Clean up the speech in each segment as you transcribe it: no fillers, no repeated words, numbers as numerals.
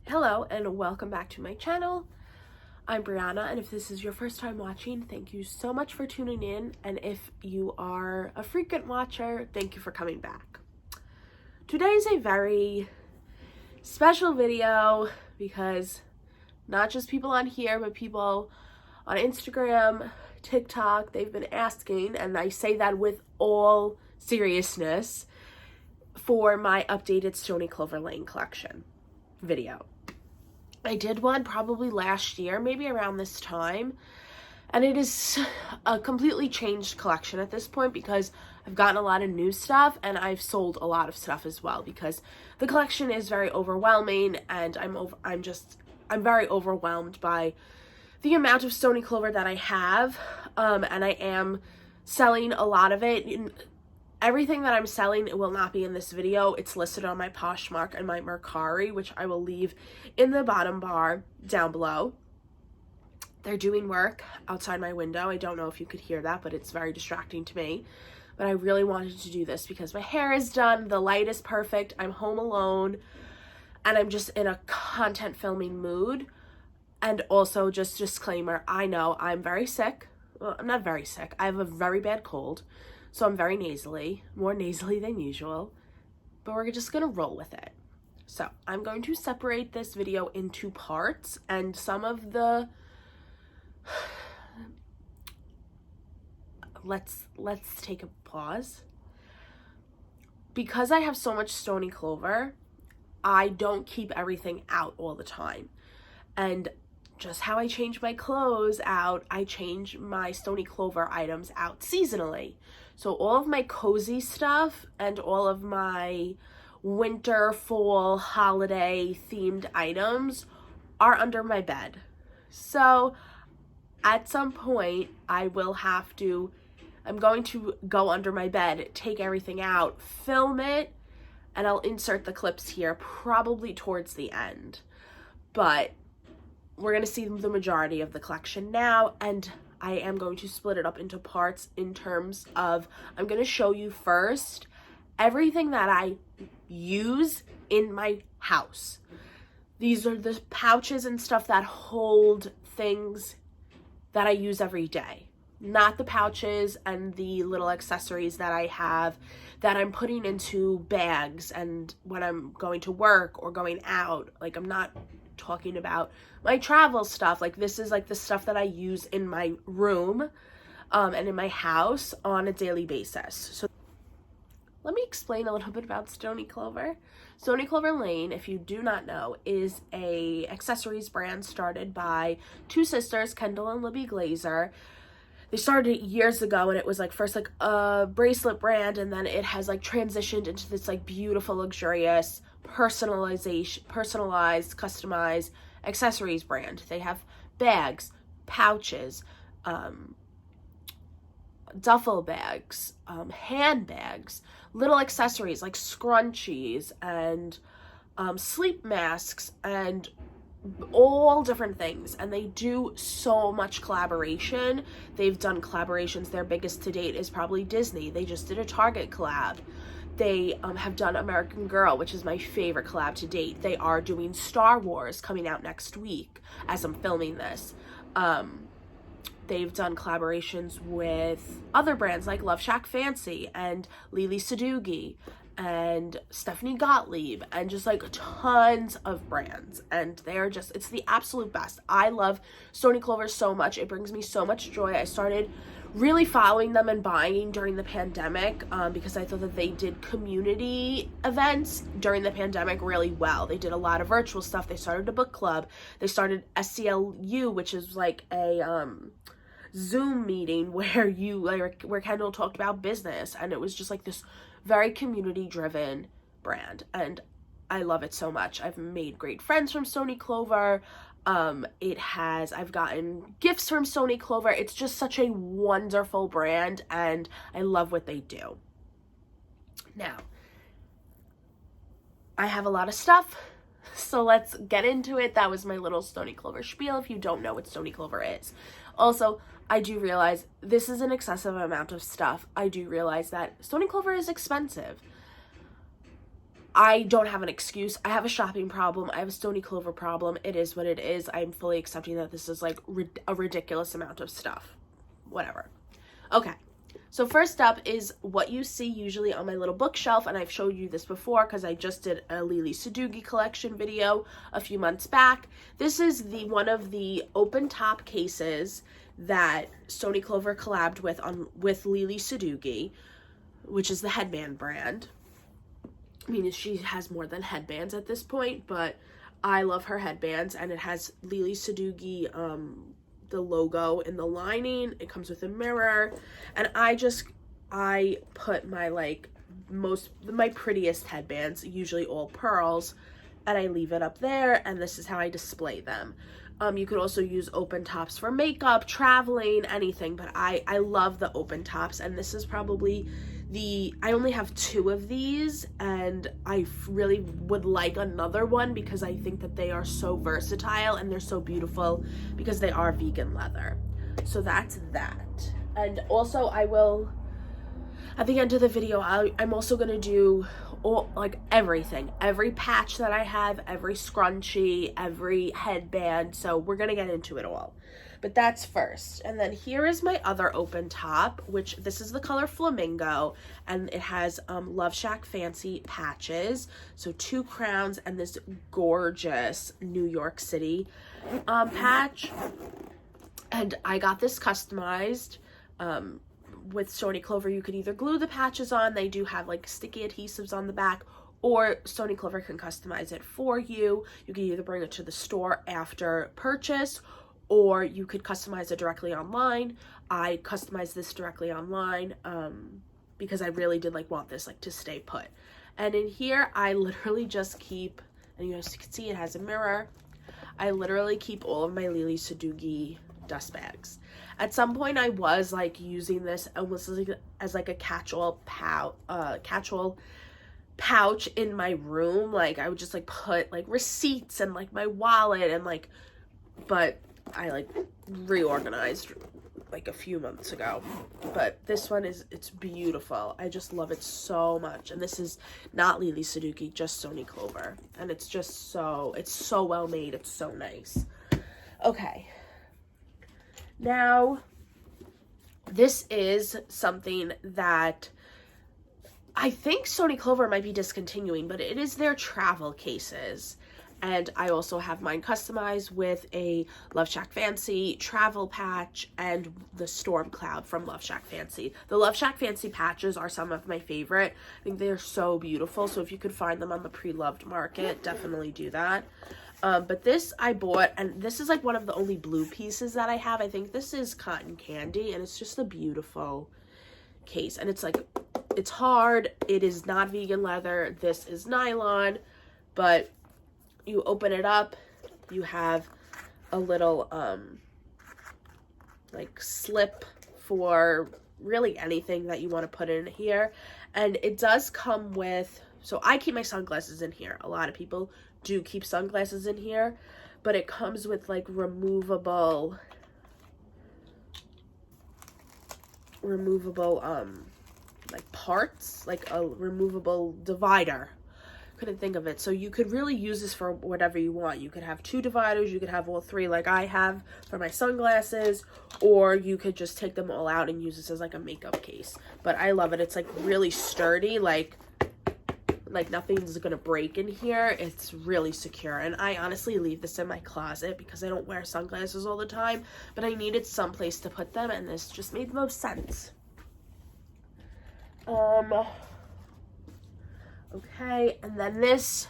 Hello and welcome back to my channel. I'm Brianna, and if this is your first time watching, thank you so much for tuning in, and if you are a frequent watcher, thank you for coming back. Today is a very special video because not just people on here, but people on Instagram, TikTok, they've been asking, and I say that with all seriousness, for my updated Stoney Clover Lane collection video. I did one probably last year, maybe around this time, and it is a completely changed collection at this point because I've gotten a lot of new stuff and I've sold a lot of stuff as well because the collection is very overwhelming, and I'm very overwhelmed by the amount of Stoney Clover that I have, and I am selling a lot of it. Everything that I'm selling will not be in this video. It's listed on my Poshmark and my Mercari, which I will leave in the bottom bar down below. They're doing work outside my window. I don't know if you could hear that, but it's very distracting to me. But I really wanted to do this because my hair is done, the light is perfect, I'm home alone, and I'm just in a content filming mood. And also, just disclaimer, I know I'm very sick. Well, I'm not very sick. I have a very bad cold. So I'm very nasally, more nasally than usual, but we're just gonna roll with it. So I'm going to separate this video into parts, and some of the, let's take a pause. Because I have so much Stoney Clover, I don't keep everything out all the time. And just how I change my clothes out, I change my Stoney Clover items out seasonally. So all of my cozy stuff and all of my winter, fall, holiday themed items are under my bed. So at some point I'm going to go under my bed, take everything out, film it, and I'll insert the clips here probably towards the end. But we're going to see the majority of the collection now, and I am going to split it up into parts in terms of, I'm going to show you first everything that I use in my house. These are the pouches and stuff that hold things that I use every day. Not the pouches and the little accessories that I have that I'm putting into bags and when I'm going to work or going out. Like, I'm not talking about my travel stuff. Like, this is like the stuff that I use in my room and in my house on a daily basis. So let me explain a little bit about Stoney Clover. Stoney Clover Lane, if you do not know, is a accessories brand started by two sisters, Kendall and Libby Glazer. They started it years ago, and it was like first like a bracelet brand, and then it has like transitioned into this like beautiful, luxurious, personalized, customized accessories brand. They have bags, pouches, duffel bags, handbags, little accessories like scrunchies and sleep masks and all different things. And they do so much collaboration. They've done collaborations. Their biggest to date is probably Disney. They just did a Target collab. They have done American Girl, which is my favorite collab to date. They are doing Star Wars coming out next week as I'm filming this. They've done collaborations with other brands like Love Shack Fancy and Lily Sadugi and Stephanie Gottlieb and just like tons of brands. And they're just, it's the absolute best. I love Stoney Clover so much. It brings me so much joy. I started really following them and buying during the pandemic because I thought that they did community events during the pandemic really well. They did a lot of virtual stuff. They started a book club. They started SCLU, which is like a Zoom meeting where Kendall talked about business, and it was just like this very community driven brand, and I love it so much. I've made great friends from Stoney Clover. I've gotten gifts from Stoney Clover. It's just such a wonderful brand, and I love what they do. Now, I have a lot of stuff, so let's get into it. That was my little Stoney Clover spiel if you don't know what Stoney Clover is. Also, I do realize this is an excessive amount of stuff. I do realize that Stoney Clover is expensive. I don't have an excuse. I have a shopping problem. I have a Stoney Clover problem. It is what it is. I'm fully accepting that this is like a ridiculous amount of stuff. Whatever. Okay. So first up is what you see usually on my little bookshelf, and I've showed you this before because I just did a Lily Sadugi collection video a few months back. This is one of the open top cases that Stoney Clover collabed with Lily Sadugi, which is the headband brand. I mean, she has more than headbands at this point, but I love her headbands, and it has Lily Sadugi, the logo in the lining. It comes with a mirror, and I put my my prettiest headbands, usually all pearls, and I leave it up there, and this is how I display them. You could also use open tops for makeup, traveling, anything, but I love the open tops, and this is probably I only have 2 of these, and I really would like another one because I think that they are so versatile and they're so beautiful because they are vegan leather. So that's that. And also at the end of the video, I'm also going to do everything, every patch that I have, every scrunchie, every headband. So we're going to get into it all. But that's first. And then here is my other open top, which this is the color Flamingo, and it has Love Shack Fancy patches. So 2 crowns and this gorgeous New York City patch. And I got this customized. With Stoney Clover, you could either glue the patches on. They do have like sticky adhesives on the back, or Stoney Clover can customize it for you. You can either bring it to the store after purchase, or you could customize it directly online. I customized this directly online because I really did want this to stay put. And in here, I literally just keep, and you guys can see it has a mirror. I literally keep all of my Lily Sadugi dust bags. At some point, I was using this almost as a catch-all pouch in my room. I would just put receipts and my wallet and but I reorganized a few months ago. But this one it's beautiful. I just love it so much. And this is not Lily Sadugi, just Stoney Clover, and it's just it's so well made. It's so nice. Okay, now this is something that I think Stoney Clover might be discontinuing, but it is their travel cases. And I also have mine customized with a Love Shack Fancy travel patch and the Storm Cloud from Love Shack Fancy. The Love Shack Fancy patches are some of my favorite. I think they're so beautiful. So if you could find them on the pre-loved market, definitely do that. But this I bought, and this is one of the only blue pieces that I have. I think this is Cotton Candy, and it's just a beautiful case. And it's hard. It is not vegan leather. This is nylon, but you open it up, you have a little slip for really anything that you want to put in here. And it does come with, so I keep my sunglasses in here. A lot of people do keep sunglasses in here, but it comes with removable parts, a removable divider. Couldn't think of it. So you could really use this for whatever you want. You could have 2 dividers, you could have all 3 like I have for my sunglasses, or you could just take them all out and use this as a makeup case. But I love it. It's really sturdy, like nothing's gonna break in here. It's really secure, and I honestly leave this in my closet because I don't wear sunglasses all the time, but I needed some place to put them, and this just made the most sense. Okay, and then this,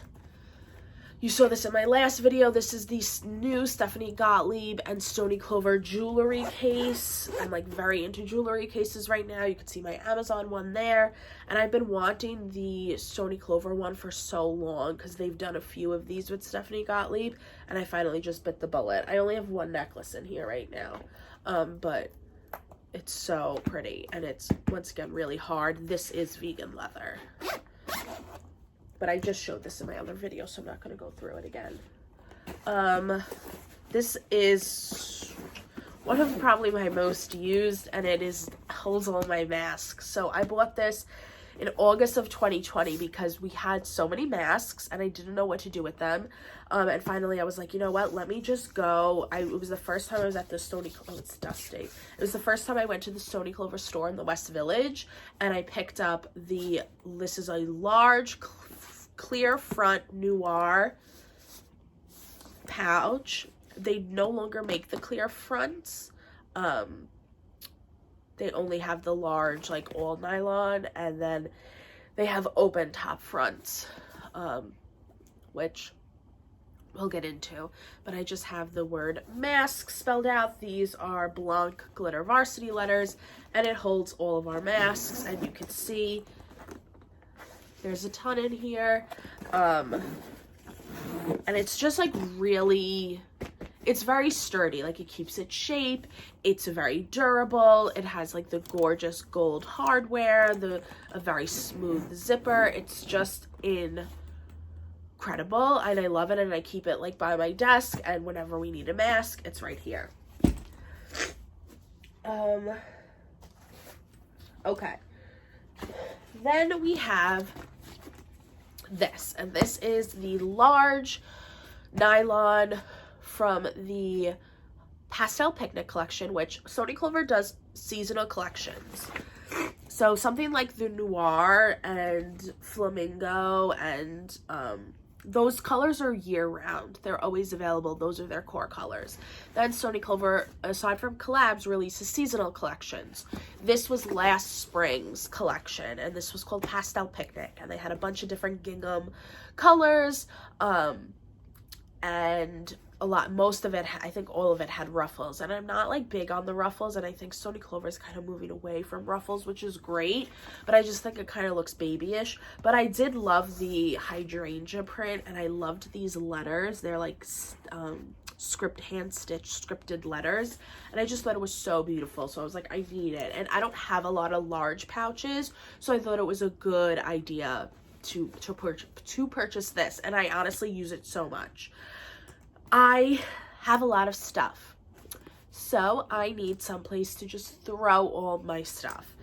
you saw this in my last video. This is the new Stephanie Gottlieb and Stoney Clover jewelry case. I'm very into jewelry cases right now. You can see my Amazon one there. And I've been wanting the Stoney Clover one for so long because they've done a few of these with Stephanie Gottlieb, and I finally just bit the bullet. I only have 1 necklace in here right now, but it's so pretty, and it's, once again, really hard. This is vegan leather. But I just showed this in my other video, so I'm not going to go through it again. This is one of probably my most used, and it holds all my masks. So I bought this in August of 2020 because we had so many masks and I didn't know what to do with them. And finally I was like, you know what, let me just go. It was the first time I was at the it's dusty. It was the first time I went to the Stoney Clover store in the West Village, and I picked up this is a large clear front noir pouch. They no longer make the clear fronts. They only have the large, like, all nylon, and then they have open top fronts, which we'll get into. But I just have the word mask spelled out. These are Blanc glitter varsity letters, and it holds all of our masks, and you can see there's a ton in here. And it's just like really, it's very sturdy, like it keeps its shape, it's very durable, it has like the gorgeous gold hardware, a very smooth zipper. It's just incredible, and I love it, and I keep it like by my desk, and whenever we need a mask, it's right here. Okay, then we have this, and this is the large nylon from the Pastel Picnic collection, which Stoney Clover does seasonal collections. So something like the Noir and Flamingo and those colors are year-round. They're always available. Those are their core colors. Then Stoney Clover, aside from collabs, releases seasonal collections. This was last spring's collection, and this was called Pastel Picnic, and they had a bunch of different gingham colors, and most of it, I think all of it had ruffles, and I'm not like big on the ruffles, and I think Stoney Clover is kind of moving away from ruffles, which is great, but I just think it kind of looks babyish. But I did love the hydrangea print, and I loved these letters. They're like hand-stitched scripted letters, and I just thought it was so beautiful, so I was like, I need it. And I don't have a lot of large pouches, so I thought it was a good idea to purchase this, and I honestly use it so much. I have a lot of stuff, so I need someplace to just throw all my stuff,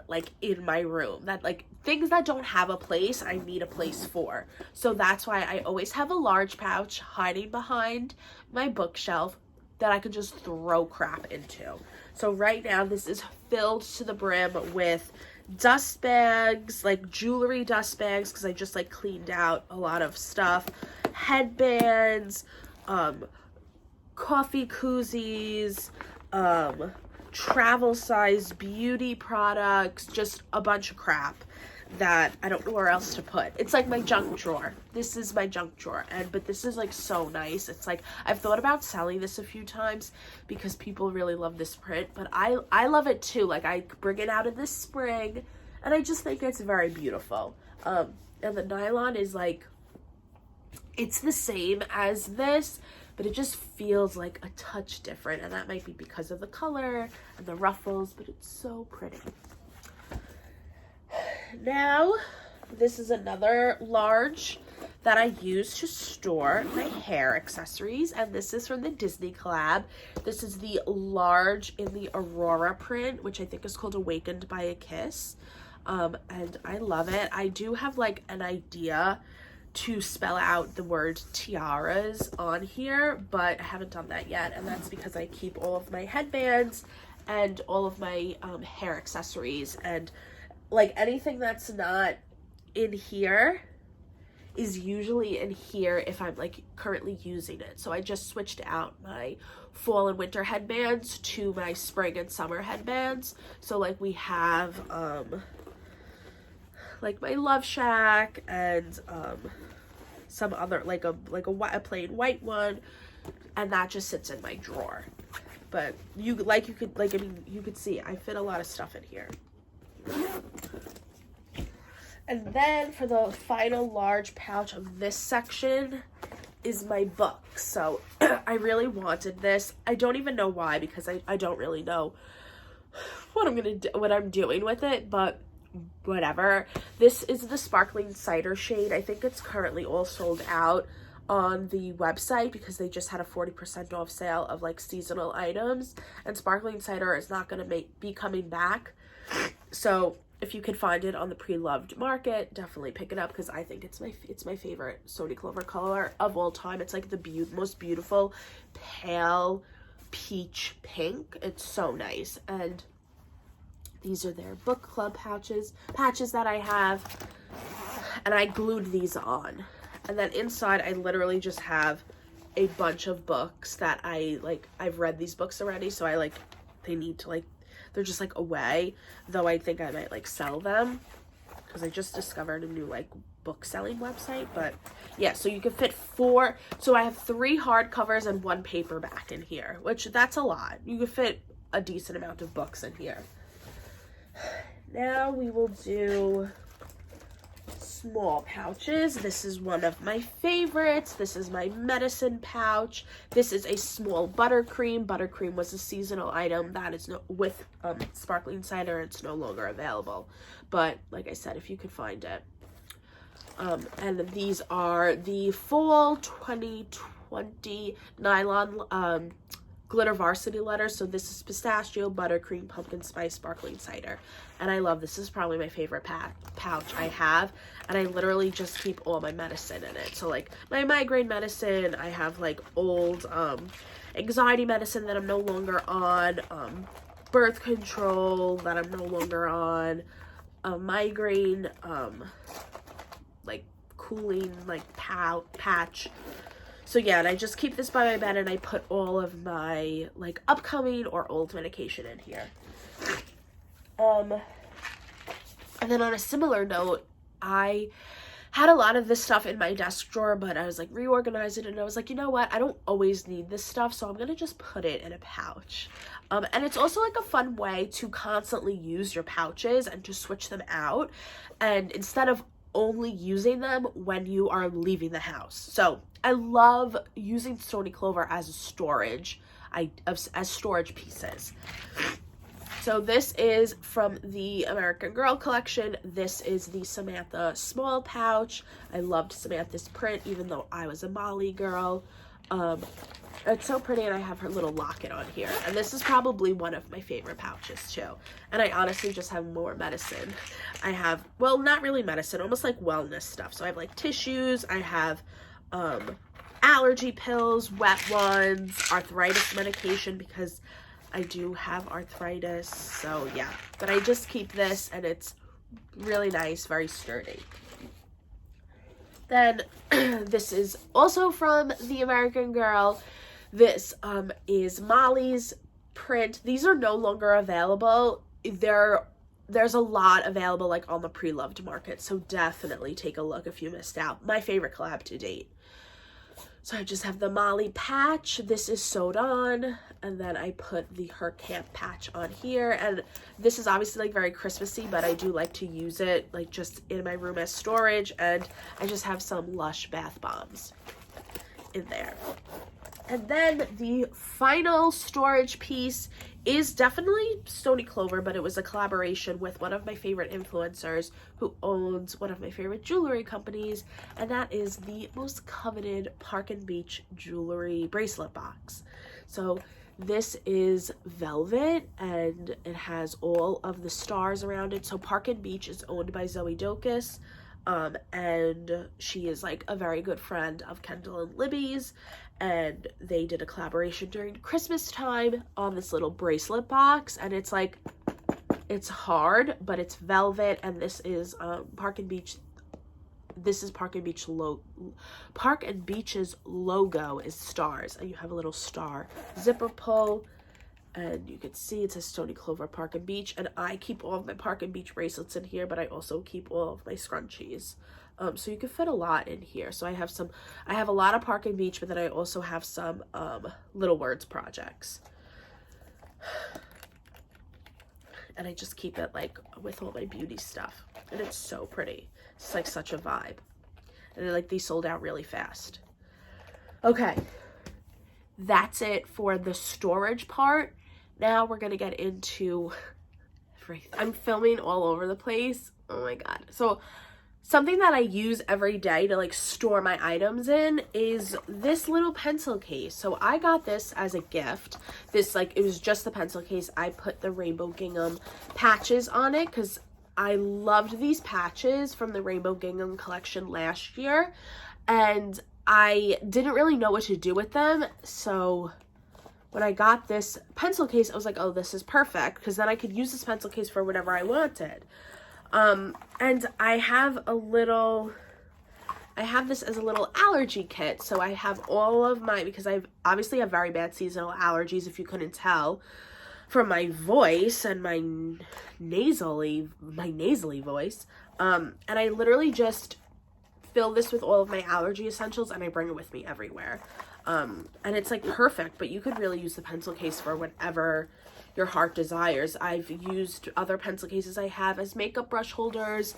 like in my room, that like things that don't have a place, I need a place for. So that's why I always have a large pouch hiding behind my bookshelf that I can just throw crap into. So right now this is filled to the brim with dust bags, like jewelry dust bags, because I just like cleaned out a lot of stuff, headbands, coffee koozies, travel size beauty products, just a bunch of crap that I don't know where else to put. It's like my junk drawer. This is my junk drawer, but this is like so nice. It's like, I've thought about selling this a few times because people really love this print, but I love it too. Like, I bring it out in the spring, and I just think it's very beautiful. And the nylon is like, it's the same as this, but it just feels like a touch different, and that might be because of the color and the ruffles, but it's so pretty. Now, this is another large that I use to store my hair accessories, and this is from the Disney collab. This is the large in the Aurora print, which I think is called Awakened by a Kiss, and I love it. I do have like an idea to spell out the word tiaras on here, but I haven't done that yet, and that's because I keep all of my headbands and all of my hair accessories, and like anything that's not in here is usually in here if I'm like currently using it. So I just switched out my fall and winter headbands to my spring and summer headbands. So like we have like my Love Shack and some other like a plain white one, and that just sits in my drawer. But you could see I fit a lot of stuff in here. And then for the final large pouch of this section is my books. So I really wanted this. I don't even know why, because I don't really know what I'm doing with it, but whatever. This is the Sparkling Cider shade. I think it's currently all sold out on the website because they just had a 40% off sale of like seasonal items, and Sparkling Cider is not going to be coming back. So if you could find it on the pre-loved market, definitely pick it up, because I think it's my favorite Stoney Clover color of all time. It's like the most beautiful pale peach pink. It's so nice. And these are their book club patches that I have, and I glued these on. And then inside I literally just have a bunch of books that I've read these books already, so they need to they're just away, though I think I might sell them, because I just discovered a new book selling website. But yeah, so you can fit 4, so I have 3 hardcovers and 1 paperback in here, which that's a lot. You could fit a decent amount of books in here. Now we will do small pouches. This is one of my favorites. This is my medicine pouch. This is a small buttercream. Buttercream was a seasonal item that is with sparkling cider. It's no longer available, but like I said, if you could find it. And these are the fall 2020 nylon glitter varsity letters. So this is pistachio, buttercream, pumpkin spice, sparkling cider, and I love this. This is probably my favorite pouch I have, and I literally just keep all my medicine in it. So my migraine medicine, I have old anxiety medicine that I'm no longer on, birth control that I'm no longer on, migraine cooling patch. So yeah, and I just keep this by my bed, and I put all of my upcoming or old medication in here. And then on a similar note, I had a lot of this stuff in my desk drawer, but I was reorganizing it, and I was you know what, I don't always need this stuff, so I'm gonna just put it in a pouch. And it's also a fun way to constantly use your pouches and to switch them out, and instead of only using them when you are leaving the house. So I love using Stoney Clover as storage, as storage pieces. So this is from the American Girl collection. This is the Samantha small pouch. I loved Samantha's print, even though I was a Molly girl. It's so pretty, and I have her little locket on here. And this is probably one of my favorite pouches too. And I honestly just have more medicine. I have, well, not really medicine, almost wellness stuff. So I have tissues, I have allergy pills, wet ones, arthritis medication, because I do have arthritis. So yeah, but I just keep this, and it's really nice, very sturdy. Then this is also from the American Girl. This is Molly's print. These are no longer available. There's a lot available on the pre-loved market, so definitely take a look if you missed out. My favorite collab to date. So I just have the Molly patch. This is sewed on, and then I put the Her Camp patch on here. And this is obviously very Christmassy, but I do like to use it just in my room as storage. And I just have some Lush bath bombs in there. And then the final storage piece is definitely Stoney Clover, but it was a collaboration with one of my favorite influencers who owns one of my favorite jewelry companies, and that is the most coveted Park and Beach jewelry bracelet box. So this is velvet, and it has all of the stars around it. So Park and Beach is owned by Zoe Dokis, and she is a very good friend of Kendall and Libby's, and they did a collaboration during Christmas time on this little bracelet box, and it's it's hard, but it's velvet, and this is Park and Beach. This is Park and Beach Park and Beach's logo is stars, and you have a little star zipper pull, and you can see it says Stoney Clover Park and Beach. And I keep all of my Park and Beach bracelets in here, but I also keep all of my scrunchies. So you can fit a lot in here. So I have a lot of Park and Beach, but then I also have some Little Words projects. And I just keep it with all my beauty stuff. And it's so pretty. It's such a vibe. And these sold out really fast. Okay. That's it for the storage part. Now we're gonna get into everything. I'm filming all over the place. Oh my god. So something that I use every day to store my items in is this little pencil case. So I got this as a gift. This it was just the pencil case. I put the rainbow gingham patches on it because I loved these patches from the Rainbow Gingham collection last year, and I didn't really know what to do with them. So when I got this pencil case, I was like, oh, this is perfect, because then I could use this pencil case for whatever I wanted. And I have this as a little allergy kit. So I have all of my, because I obviously have very bad seasonal allergies, if you couldn't tell from my voice and my nasally voice. And I literally just fill this with all of my allergy essentials, and I bring it with me everywhere. And it's like perfect, but you could really use the pencil case for whatever your heart desires. I've used other pencil cases I have as makeup brush holders.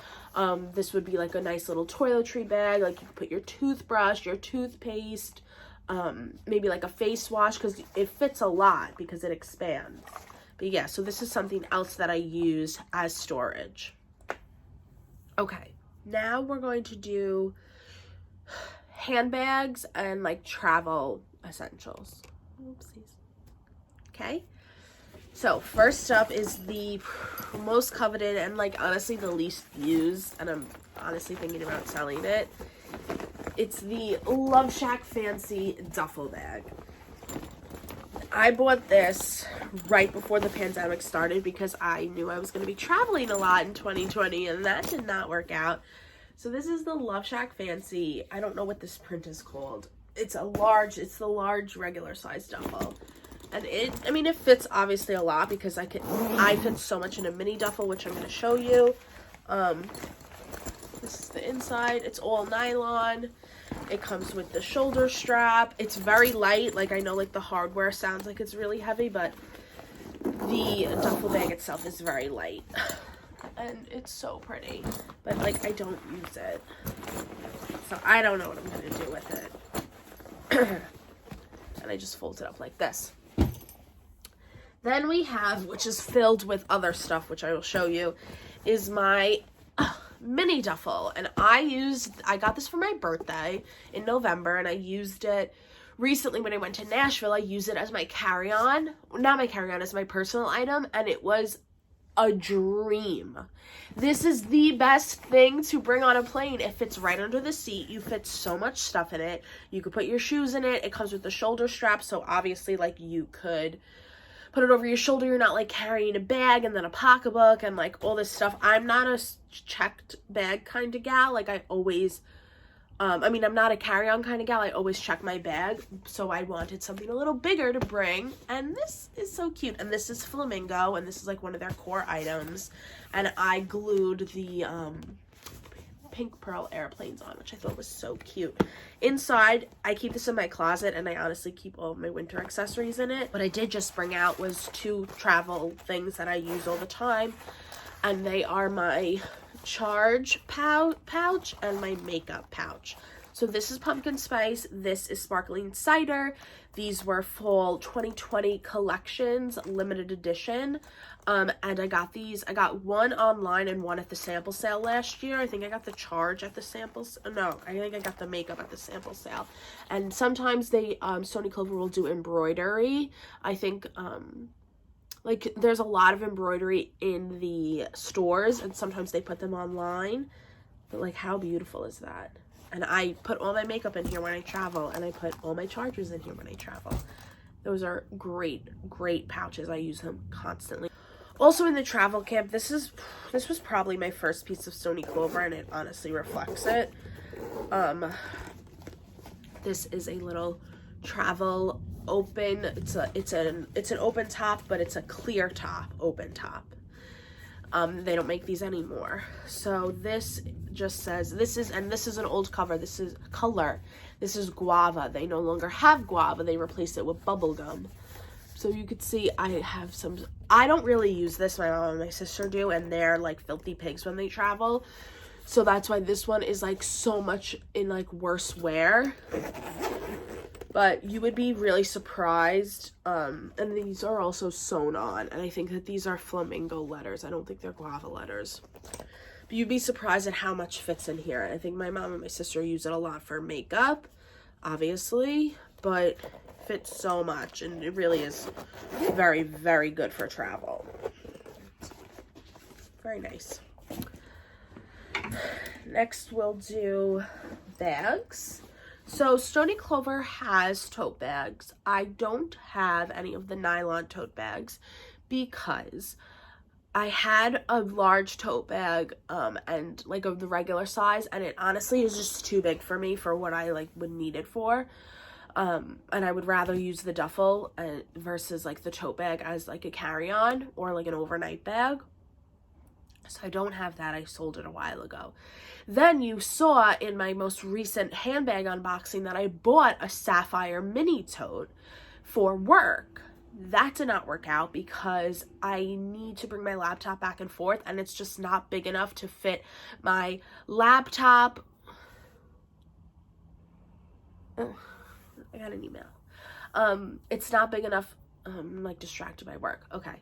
This would be like a nice little toiletry bag. Like you could put your toothbrush, your toothpaste, maybe like a face wash, because it fits a lot because it expands. But yeah, so this is something else that I use as storage. Okay, now we're going to do handbags and like travel essentials. Oopsies. Okay, so first up is the most coveted and like honestly the least used, and I'm honestly thinking about selling it. It's the Love Shack Fancy duffel bag. I bought this right before the pandemic started because I knew I was going to be traveling a lot in 2020, and that did not work out. So this is the Love Shack Fancy. I don't know what this print is called. It's the large regular size duffel. And it fits obviously a lot because I fit so much in a mini duffel, which I'm going to show you. This is the inside. It's all nylon. It comes with the shoulder strap. It's very light. Like, I know like the hardware sounds like it's really heavy, but the duffel bag itself is very light. And it's so pretty. But like, I don't use it. So I don't know what I'm going to do with it. And I just fold it up like this. Then we have, which is filled with other stuff, which I will show you, is my mini duffel. And I got this for my birthday in November, and I used it recently when I went to Nashville. I used it as my carry-on, not my carry-on, as my personal item, and it was a dream. This is the best thing to bring on a plane. It fits right under the seat. You fit so much stuff in it. You could put your shoes in it. It comes with the shoulder strap, so obviously like you could put it over your shoulder. You're not like carrying a bag and then a pocketbook and like all this stuff. I'm not a checked bag kind of gal. Like I always, I'm not a carry-on kind of gal. I always check my bag. So I wanted something a little bigger to bring. And this is so cute. And this is flamingo. And this is like one of their core items. And I glued the pink pearl airplanes on, which I thought was so cute. Inside, I keep this in my closet, and I honestly keep all of my winter accessories in it. What I did just bring out was 2 travel things that I use all the time, and they are my charge pouch and my makeup pouch. So this is pumpkin spice, this is sparkling cider. These were fall 2020 collections, limited edition. And I got one online and one at the sample sale last year. I think I got the charge at the samples. No, I think I got the makeup at the sample sale. And sometimes they, Stoney Clover will do embroidery. I think, like there's a lot of embroidery in the stores, and sometimes they put them online. But like, how beautiful is that? And I put all my makeup in here when I travel, and I put all my chargers in here when I travel. Those are great, great pouches. I use them constantly. Also in the travel camp, this was probably my first piece of Stoney Clover, and it honestly reflects it. This is a little travel open. It's an open top, but it's a clear top, open top. They don't make these anymore. So this just says, this is an old cover. This is color. This is guava. They no longer have guava. They replaced it with bubble gum. So you could see I have some, I don't really use this. My mom and my sister do, and they're like filthy pigs when they travel. So that's why this one is like so much in like worse wear. But you would be really surprised. And these are also sewn on. And I think that these are flamingo letters. I don't think they're guava letters. But you'd be surprised at how much fits in here. I think my mom and my sister use it a lot for makeup, obviously. But fits so much. And it really is very, very good for travel. Very nice. Next we'll do bags. So Stoney Clover has tote bags. I don't have any of the nylon tote bags because I had a large tote bag and like of the regular size, and it honestly is just too big for me for what I like would need it for. And I would rather use the duffel versus like the tote bag as like a carry-on or like an overnight bag. So I don't have that. I sold it a while ago. Then you saw in my most recent handbag unboxing that I bought a sapphire mini tote for work. That did not work out because I need to bring my laptop back and forth, and it's just not big enough to fit my laptop. Oh, I got an email. It's not big enough. I'm like distracted by work. Okay.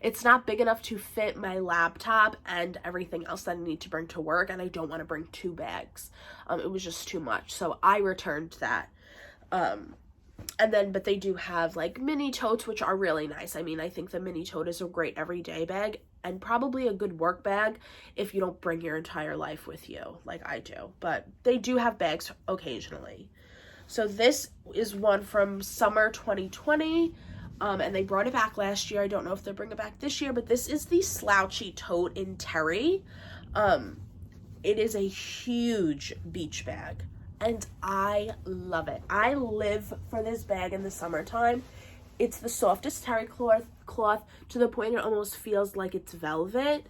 It's not big enough to fit my laptop and everything else that I need to bring to work, and I don't want to bring 2 bags. It was just too much, so I returned that. But they do have like mini totes, which are really nice. I mean, I think the mini tote is a great everyday bag and probably a good work bag if you don't bring your entire life with you like I do. But they do have bags occasionally. So this is one from summer 2020. And they brought it back last year. I don't know if they'll bring it back this year, but this is the slouchy tote in terry. It is a huge beach bag, and I love it. I live for this bag in the summertime. It's the softest terry cloth to the point it almost feels like it's velvet.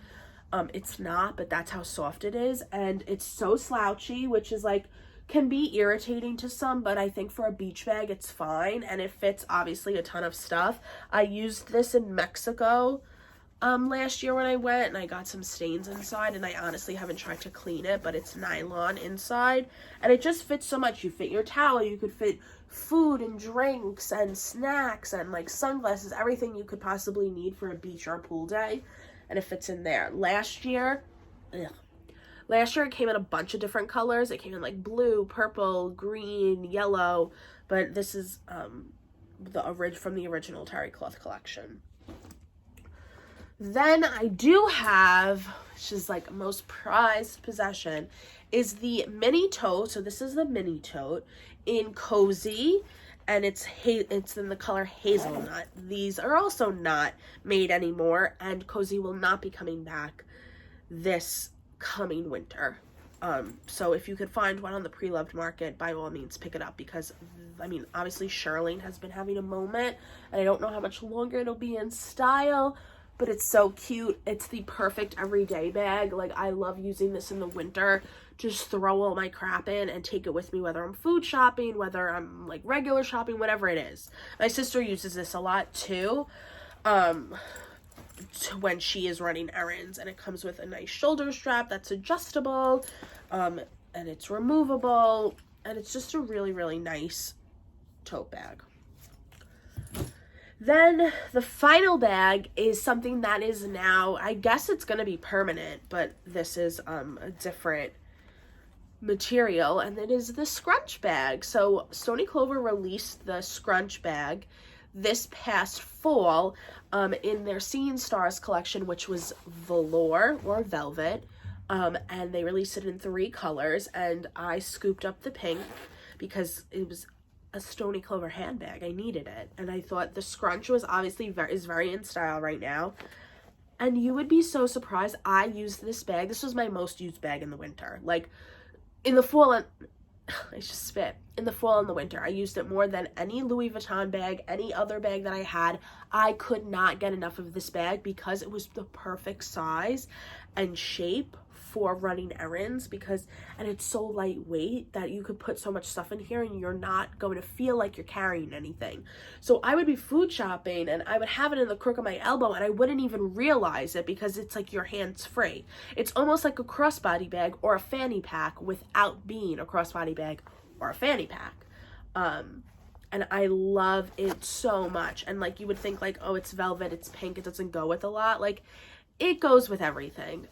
It's not, but that's how soft it is, and it's so slouchy, which is like can be irritating to some, but I think for a beach bag it's fine, and it fits obviously a ton of stuff. I used this in Mexico last year when I went, and I got some stains inside, and I honestly haven't tried to clean it, but it's nylon inside, and it just fits so much. You fit your towel, you could fit food and drinks and snacks and like sunglasses, everything you could possibly need for a beach or pool day, and it fits in there. Last year it came in a bunch of different colors. It came in like blue, purple, green, yellow, but this is from the original terry cloth collection. Then I do have, which is like most prized possession, is the mini tote. So this is the mini tote in cozy, and it's in the color hazelnut. These are also not made anymore, and cozy will not be coming back this coming winter. So if you could find one on the pre-loved market, by all means pick it up, because I mean obviously Charlene has been having a moment, and I don't know how much longer it'll be in style, but it's so cute. It's the perfect everyday bag. Like I love using this in the winter, just throw all my crap in and take it with me, whether I'm food shopping, whether I'm like regular shopping, whatever it is. My sister uses this a lot too, when she is running errands, and it comes with a nice shoulder strap that's adjustable, and it's removable, and it's just a really, really nice tote bag. Then the final bag is something that is now, I guess it's going to be permanent, but this is a different material, and it is the scrunch bag. So Stoney Clover released the scrunch bag this past fall in their Seeing Stars collection, which was velour or velvet, and they released it in 3 colors, and I scooped up the pink because it was a Stoney Clover handbag. I needed it, and I thought the scrunch was obviously very in style right now, and you would be so surprised. I used this bag. This was my most used bag in the winter. Like in the fall, and I just spit. In the fall and the winter, I used it more than any Louis Vuitton bag, any other bag that I had. I could not get enough of this bag because it was the perfect size and shape for running errands, and it's so lightweight that you could put so much stuff in here and you're not going to feel like you're carrying anything. So I would be food shopping and I would have it in the crook of my elbow, and I wouldn't even realize it because it's like your hands free. It's almost like a crossbody bag or a fanny pack without being a crossbody bag or a fanny pack. And I love it so much. And like you would think like, oh, it's velvet, it's pink, it doesn't go with a lot. Like it goes with everything.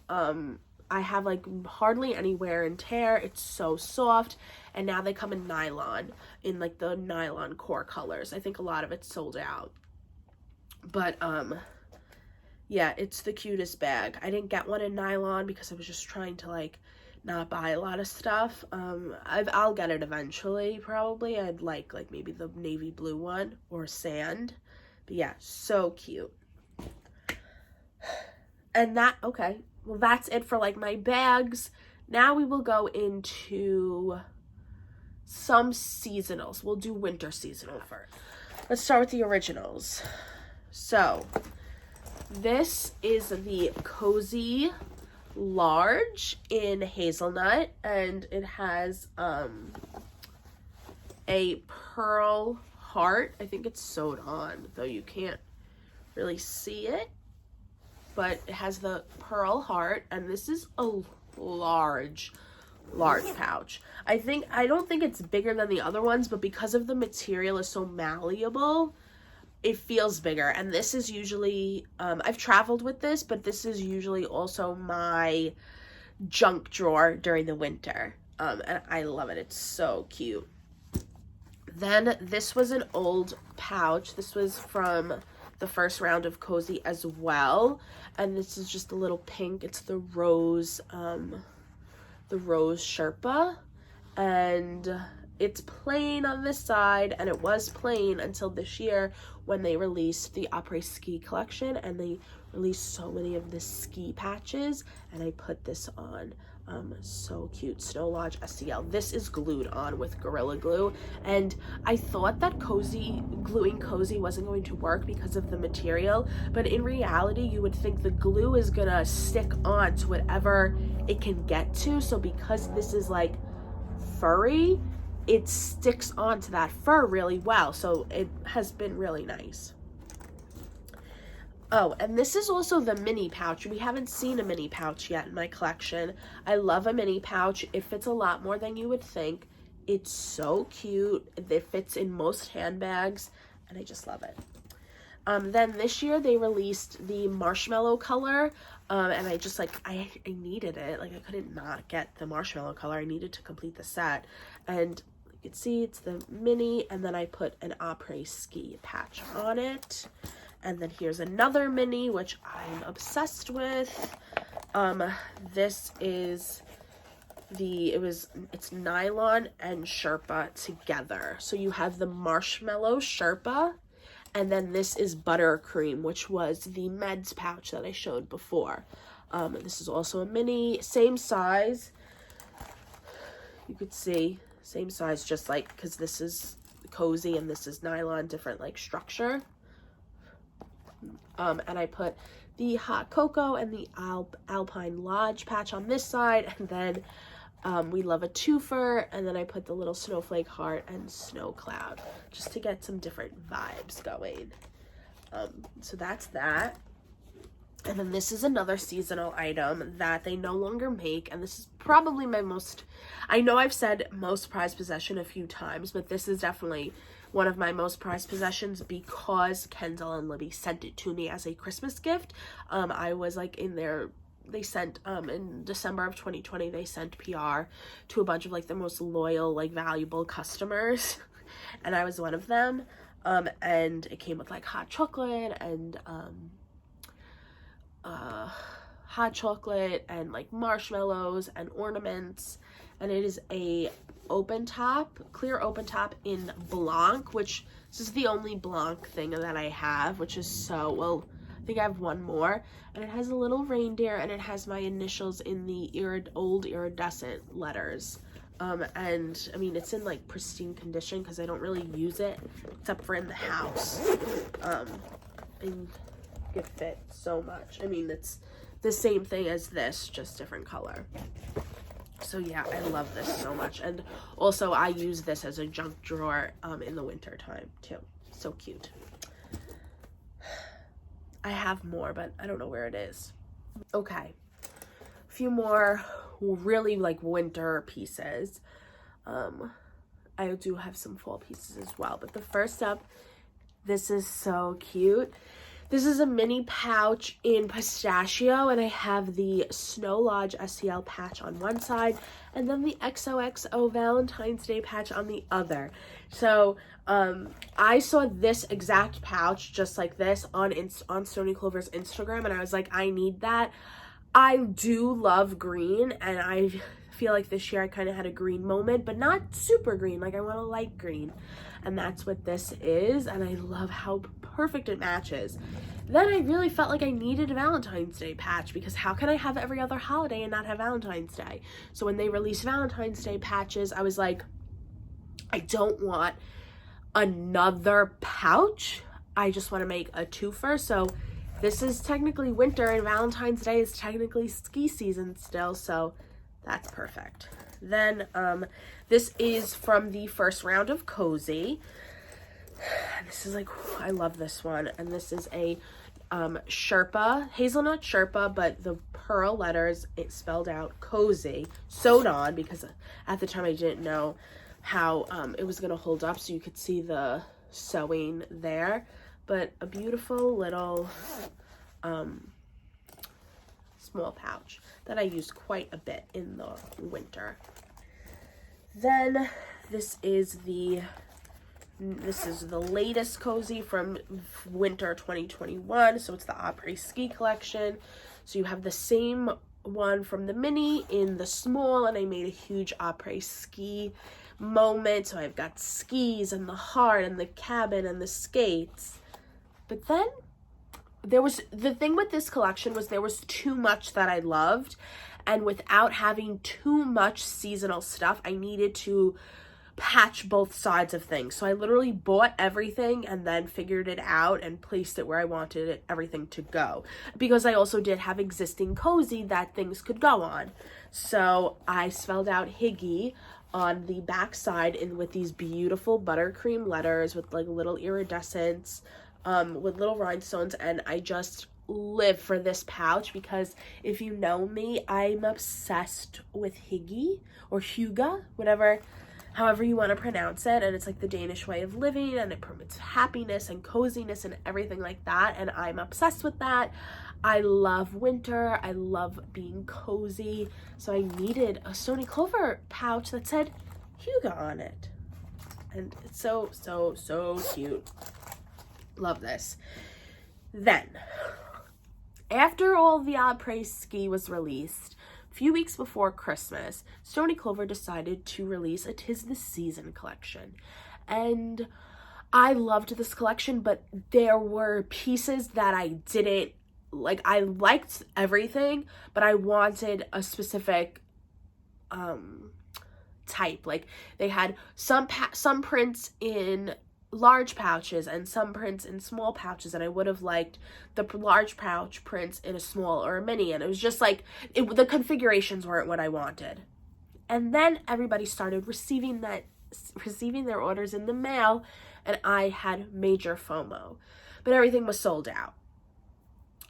I have like hardly any wear and tear. It's so soft, and now they come in nylon, in like the nylon core colors. I think a lot of it's sold out, but yeah, it's the cutest bag. I didn't get one in nylon because I was just trying to like not buy a lot of stuff. I'll get it eventually, probably. I'd like maybe the navy blue one or sand. But yeah, so cute. And okay, well, that's it for like my bags. Now we will go into some seasonals. We'll do winter seasonal first. Let's start with the originals. So this is the Cozy Large in hazelnut, and it has a pearl heart. I think it's sewed on, though you can't really see it, but it has the pearl heart, and this is a large pouch. I don't think it's bigger than the other ones, but because of the material is so malleable, it feels bigger. And this is usually, I've traveled with this, but this is usually also my junk drawer during the winter. And I love it. It's so cute. Then this was an old pouch. This was from the first round of Cozy as well. And this is just a little pink. It's the rose Sherpa. And it's plain on this side, and it was plain until this year when they released the après ski collection, and they released so many of the ski patches, and I put this on. So cute. Snow Lodge SCL. This is glued on with Gorilla Glue, and I thought that gluing Cozy wasn't going to work because of the material, but in reality you would think the glue is gonna stick on to whatever it can get to. So because this is like furry, it sticks onto that fur really well, so it has been really nice. Oh, and this is also the mini pouch. We haven't seen a mini pouch yet in my collection. I love a mini pouch. It fits a lot more than you would think. It's so cute. It fits in most handbags, and I just love it. Then this year they released the marshmallow color, and I just I needed it. Like, I couldn't not get the marshmallow color. I needed to complete the set, and you can see it's the mini, and then I put an après ski patch on it. And then here's another mini, which I'm obsessed with. This is it's nylon and Sherpa together. So you have the marshmallow Sherpa, and then this is buttercream, which was the meds pouch that I showed before. This is also a mini, same size. You could see, same size, just like, because this is Cozy and this is nylon, different like structure. And I put the hot cocoa and the Alpine Lodge patch on this side, and then we love a twofer, and then I put the little snowflake heart and snow cloud just to get some different vibes going. So that's that. And then this is another seasonal item that they no longer make, and this is probably my most, I know I've said most prized possession a few times, but this is definitely one of my most prized possessions because Kendall and Libby sent it to me as a Christmas gift. I was like in there, they sent, in December of 2020, they sent PR to a bunch of like the most loyal, like valuable customers, and I was one of them. And it came with like hot chocolate and like marshmallows and ornaments, and it is a clear open top in Blanc, which this is the only Blanc thing that I have, which is so, well, I think I have one more, and it has a little reindeer, and it has my initials in the old iridescent letters. And I mean, it's in like pristine condition because I don't really use it except for in the house. And it fits so much. I mean, it's the same thing as this, just different color. So yeah, I love this so much. And also I use this as a junk drawer in the winter time too. So cute. I have more, but I don't know where it is. Okay, a few more really like winter pieces. I do have some fall pieces as well, but the first up, this is so cute. This is a mini pouch in pistachio, and I have the Snow Lodge SCL patch on one side and then the XOXO Valentine's Day patch on the other. So I saw this exact pouch just like this on Stoney Clover's Instagram, and I was like, I need that. I do love green, and I feel like this year I kind of had a green moment, but not super green. Like, I want a light green, and that's what this is, and I love how perfect it matches. Then I really felt like I needed a Valentine's Day patch, because how can I have every other holiday and not have Valentine's Day? So when they released Valentine's Day patches, I was like, I don't want another pouch. I just want to make a twofer. So this is technically winter, and Valentine's Day is technically ski season still, so that's perfect. Then this is from the first round of Cozy. This is like, I love this one, and this is a Sherpa, hazelnut Sherpa, but the pearl letters, it spelled out Cozy, sewed on, because at the time I didn't know how it was going to hold up, so you could see the sewing there. But a beautiful little small pouch that I use quite a bit in the winter. Then this is the latest Cozy from winter 2021. So it's the Après Ski collection. So you have the same one from the mini in the small, and I made a huge Après Ski moment. So I've got skis and the heart and the cabin and the skates. But then the thing with this collection was there was too much that I loved, and without having too much seasonal stuff, I needed to patch both sides of things. So I literally bought everything and then figured it out and placed it where I wanted everything to go, because I also did have existing Cozy that things could go on. So I spelled out Higgy on the back side with these beautiful buttercream letters with like little iridescence, with little rhinestones, and I just live for this pouch, because if you know me, I'm obsessed with Hygge or Hygge, however you want to pronounce it, and it's like the Danish way of living, and it promotes happiness and coziness and everything like that, and I'm obsessed with that. I love winter, I love being cozy, so I needed a Stoney Clover pouch that said Hygge on it, and it's so cute. Love this. Then, after all the Après Ski was released, a few weeks before Christmas, Stoney Clover decided to release a 'Tis the Season collection. And I loved this collection, but there were pieces that I didn't like. I liked everything, but I wanted a specific type. Like, they had some prints in large pouches and some prints in small pouches, and I would have liked the large pouch prints in a small or a mini, and it was just like the configurations weren't what I wanted. And then everybody started receiving their orders in the mail, and I had major FOMO, but everything was sold out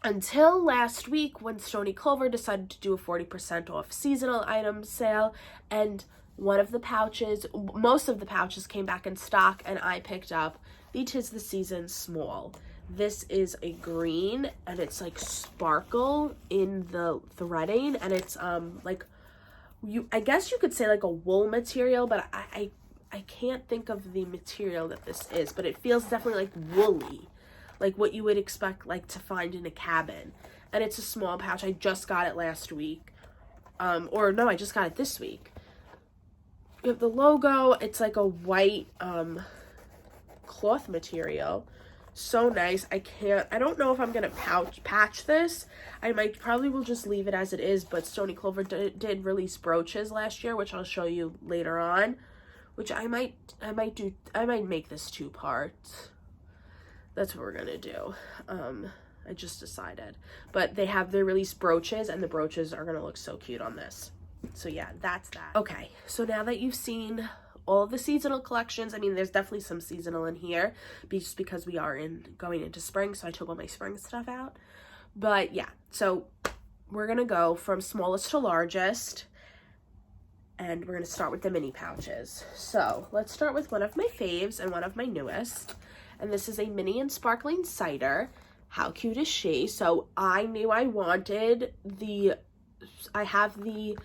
until last week, when Stoney Clover decided to do a 40% off seasonal item sale, and most of the pouches came back in stock, and I picked up the 'Tis the Season small. This is a green, and it's like sparkle in the threading, and it's like, I guess you could say like a wool material, but I can't think of the material that this is, but it feels definitely like woolly, like what you would expect like to find in a cabin. And it's a small pouch. I just got it last week, or no, I just got it this week. You have the logo. It's like a white cloth material. So nice. I don't know if I'm gonna patch this. I probably will just leave it as it is, but Stoney Clover did release brooches last year, which I'll show you later on, which I might make this 2 parts. That's what we're gonna do. I just decided, but they released brooches, and the brooches are gonna look so cute on this. So yeah, that's that. Okay, so now that you've seen all of the seasonal collections, I mean, there's definitely some seasonal in here, just because we are going into spring, so I took all my spring stuff out. But yeah, so we're gonna go from smallest to largest, and we're gonna start with the mini pouches. So let's start with one of my faves and one of my newest, and this is a mini and sparkling cider. how cute is she? So I knew I wanted I have the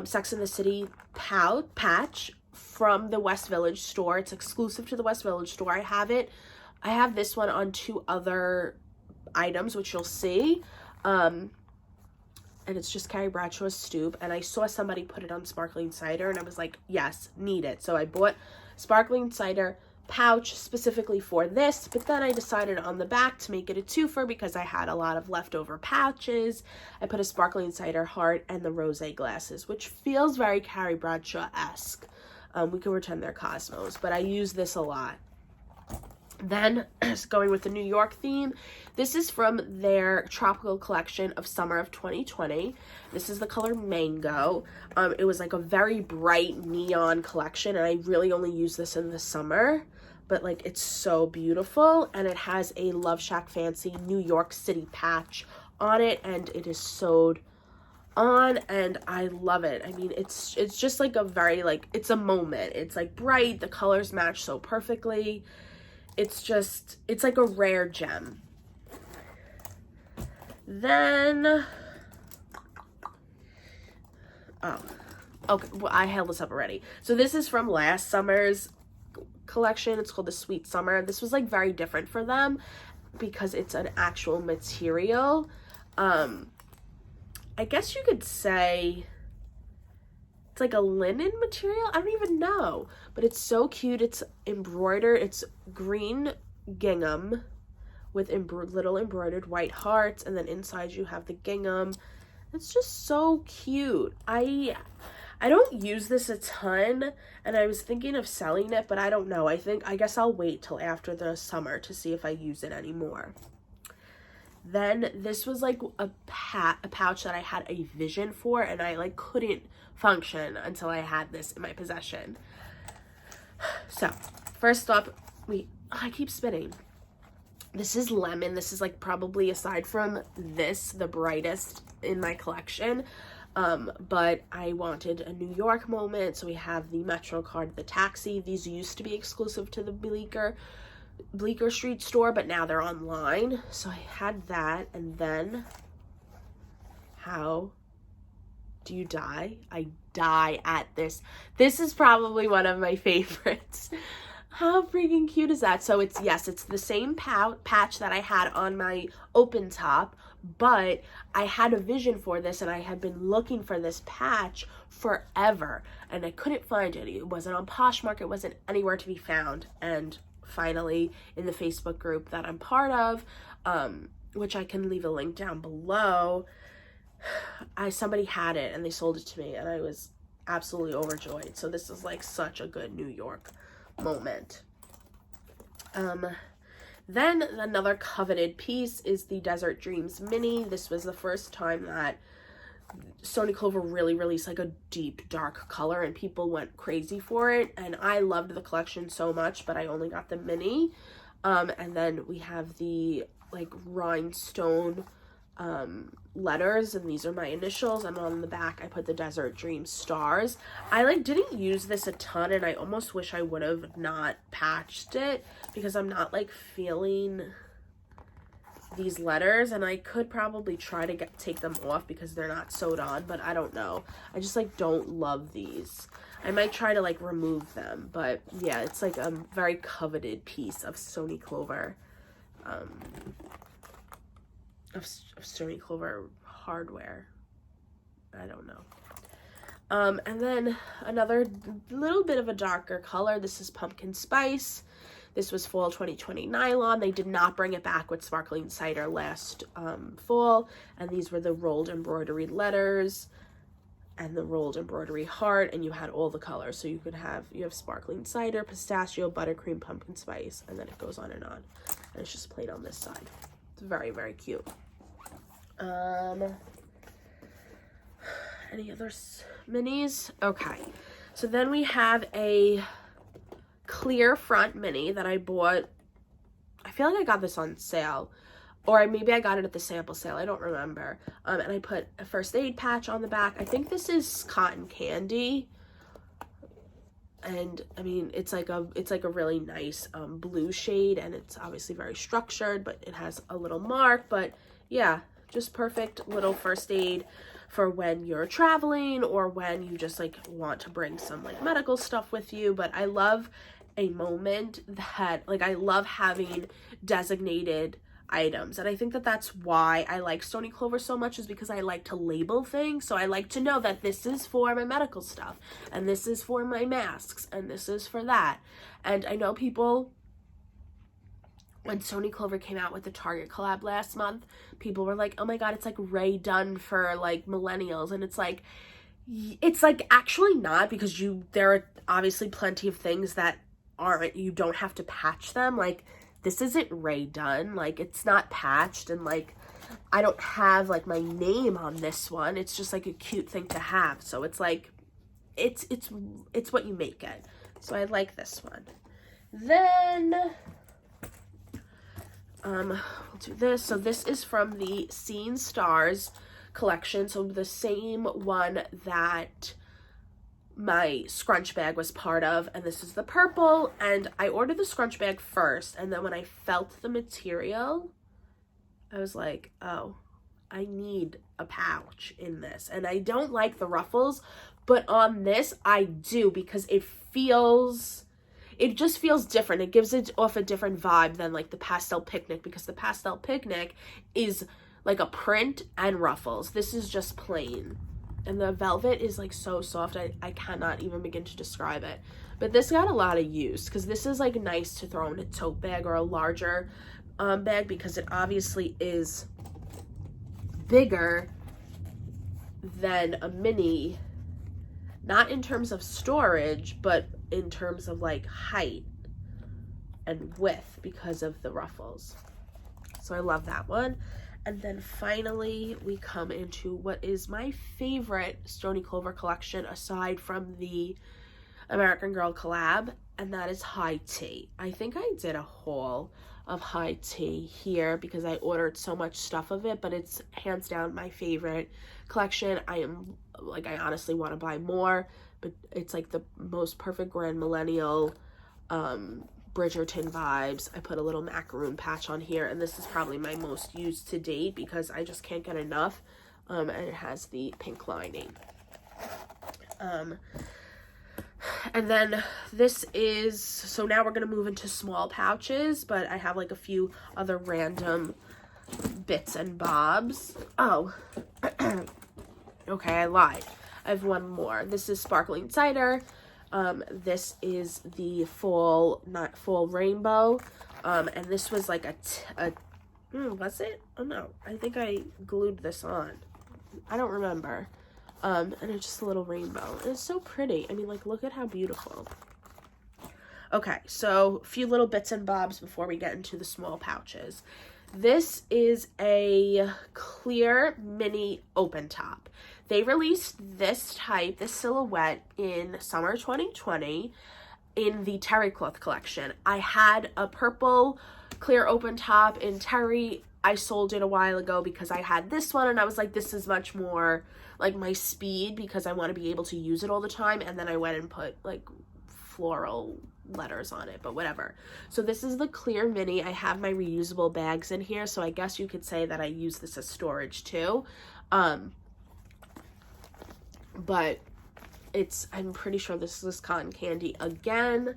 Sex and the City patch from the West Village store. It's exclusive to the West Village store. I have this one on 2 other items, which you'll see. And it's just Carrie Bradshaw's Stoop. And I saw somebody put it on Sparkling Cider, and I was like, yes, need it. So I bought Sparkling Cider pouch specifically for this, but then I decided on the back to make it a twofer because I had a lot of leftover pouches. I put a Sparkling Cider heart and the rosé glasses, which feels very Carrie Bradshaw-esque. We can pretend they're Cosmos, but I use this a lot. Then, going with the New York theme, this is from their tropical collection of summer of 2020. This is the color Mango. It was like a very bright neon collection, and I really only use this in the summer, but like it's so beautiful, and it has a Love Shack Fancy New York City patch on it, and it is sewed on, and I love it. I mean, it's just like a very, like, it's a moment. It's like bright, the colors match so perfectly. It's like a rare gem. Then, oh, okay, well, I held this up already. So this is from last summer's collection. It's called the Sweet Summer. This was like very different for them because it's an actual material. I guess you could say it's like a linen material. I don't even know, but it's so cute. It's embroidered. It's green gingham with little embroidered white hearts, and then inside you have the gingham. It's just so cute. I don't use this a ton, and I was thinking of selling it, but I don't know. I guess I'll wait till after the summer to see if I use it anymore. Then this was like a pouch that I had a vision for, and I like couldn't function until I had this in my possession. So first up, I keep spinning. This is Lemon. This is like probably, aside from this, the brightest in my collection. But I wanted a New York moment, so we have the Metro card, the taxi. These used to be exclusive to the Bleecker Street store, but now they're online. So I had that, and then How Do You Die? I die at this. This is probably one of my favorites. How freaking cute is that? So it's the same patch that I had on my open top, but I had a vision for this, and I had been looking for this patch forever, and I couldn't find it. It wasn't on Poshmark. It wasn't anywhere to be found. And finally, in the Facebook group that I'm part of, which I can leave a link down below, somebody had it, and they sold it to me, and I was absolutely overjoyed. So this is like such a good New York moment. Then another coveted piece is the Desert Dreams Mini. This was the first time that Stoney Clover really released like a deep dark color, and people went crazy for it, and I loved the collection so much, but I only got the mini. And then we have the like rhinestone letters, and these are my initials, and on the back I put the Desert Dream stars. I like didn't use this a ton, and I almost wish I would have not patched it because I'm not like feeling these letters, and I could probably try to take them off because they're not sewed on, but I don't know. I just like don't love these. I might try to like remove them, but yeah, it's like a very coveted piece of Stoney Clover, of Stoney Clover hardware. I don't know. And then another little bit of a darker color. This is Pumpkin Spice. This was fall 2020 nylon. They did not bring it back with Sparkling Cider last fall. And these were the rolled embroidery letters and the rolled embroidery heart, and you had all the colors. So you have Sparkling Cider, pistachio, buttercream, pumpkin spice, and then it goes on. And it's just plain on this side. It's very, very cute. Any other minis? Okay. So then we have a clear front mini that I bought. I feel like I got this on sale, or maybe I got it at the sample sale. I don't remember. And I put a first aid patch on the back. I think this is cotton candy. And I mean, it's like a really nice blue shade, and it's obviously very structured, but it has a little mark. But yeah, just perfect little first aid for when you're traveling or when you just like want to bring some like medical stuff with you. But I love a moment that, like, I love having designated items, and I think that that's why I like Stoney Clover so much, is because I like to label things. So I like to know that this is for my medical stuff, and this is for my masks, and this is for that. And I know people, when Stoney Clover came out with the Target collab last month, people were like, oh my god, it's like Ray Dunn for like millennials. And it's like actually not, because there are obviously plenty of things that aren't, you don't have to patch them. Like, this isn't Ray Dunn, like, it's not patched, and like, I don't have like my name on this one. It's just like a cute thing to have. So it's like, it's what you make it. So I like this one. Then we'll do this. So this is from the Scene Stars collection. So the same one that my scrunch bag was part of, and this is the purple. And I ordered the scrunch bag first, and then when I felt the material, I was like, oh, I need a pouch in this. And I don't like the ruffles, but on this I do, because it just feels different. It gives it off a different vibe than like the Pastel Picnic, because the Pastel Picnic is like a print and ruffles. This is just plain. And the velvet is like so soft, I cannot even begin to describe it. But this got a lot of use, because this is like nice to throw in a tote bag or a larger bag, because it obviously is bigger than a mini, not in terms of storage, but in terms of like height and width, because of the ruffles. So I love that one. And then finally, we come into what is my favorite Stoney Clover collection, aside from the American Girl collab, and that is High Tea. I think I did a haul of High Tea here, because I ordered so much stuff of it, but it's hands down my favorite collection. I honestly want to buy more, but it's like the most perfect grand millennial Bridgerton vibes. I put a little macaroon patch on here, and this is probably my most used to date, because I just can't get enough. And it has the pink lining. And then this is, so now we're going to move into small pouches, but I have like a few other random bits and bobs. Oh, okay, I lied. I have one more. This is sparkling cider. This is the full rainbow. And this was like was it? Oh no, I think I glued this on. I don't remember. And it's just a little rainbow. And it's so pretty. I mean, like, look at how beautiful. Okay, so a few little bits and bobs before we get into the small pouches. This is a clear mini open top. They released this silhouette in summer 2020 in the terry cloth collection. I had a purple clear open top in terry. I sold it a while ago because I had this one, and I was like, this is much more like my speed, because I want to be able to use it all the time. And then I went and put like floral letters on it, but whatever. So this is the clear mini. I have my reusable bags in here, so I guess you could say that I use this as storage too. But I'm pretty sure this is cotton candy again.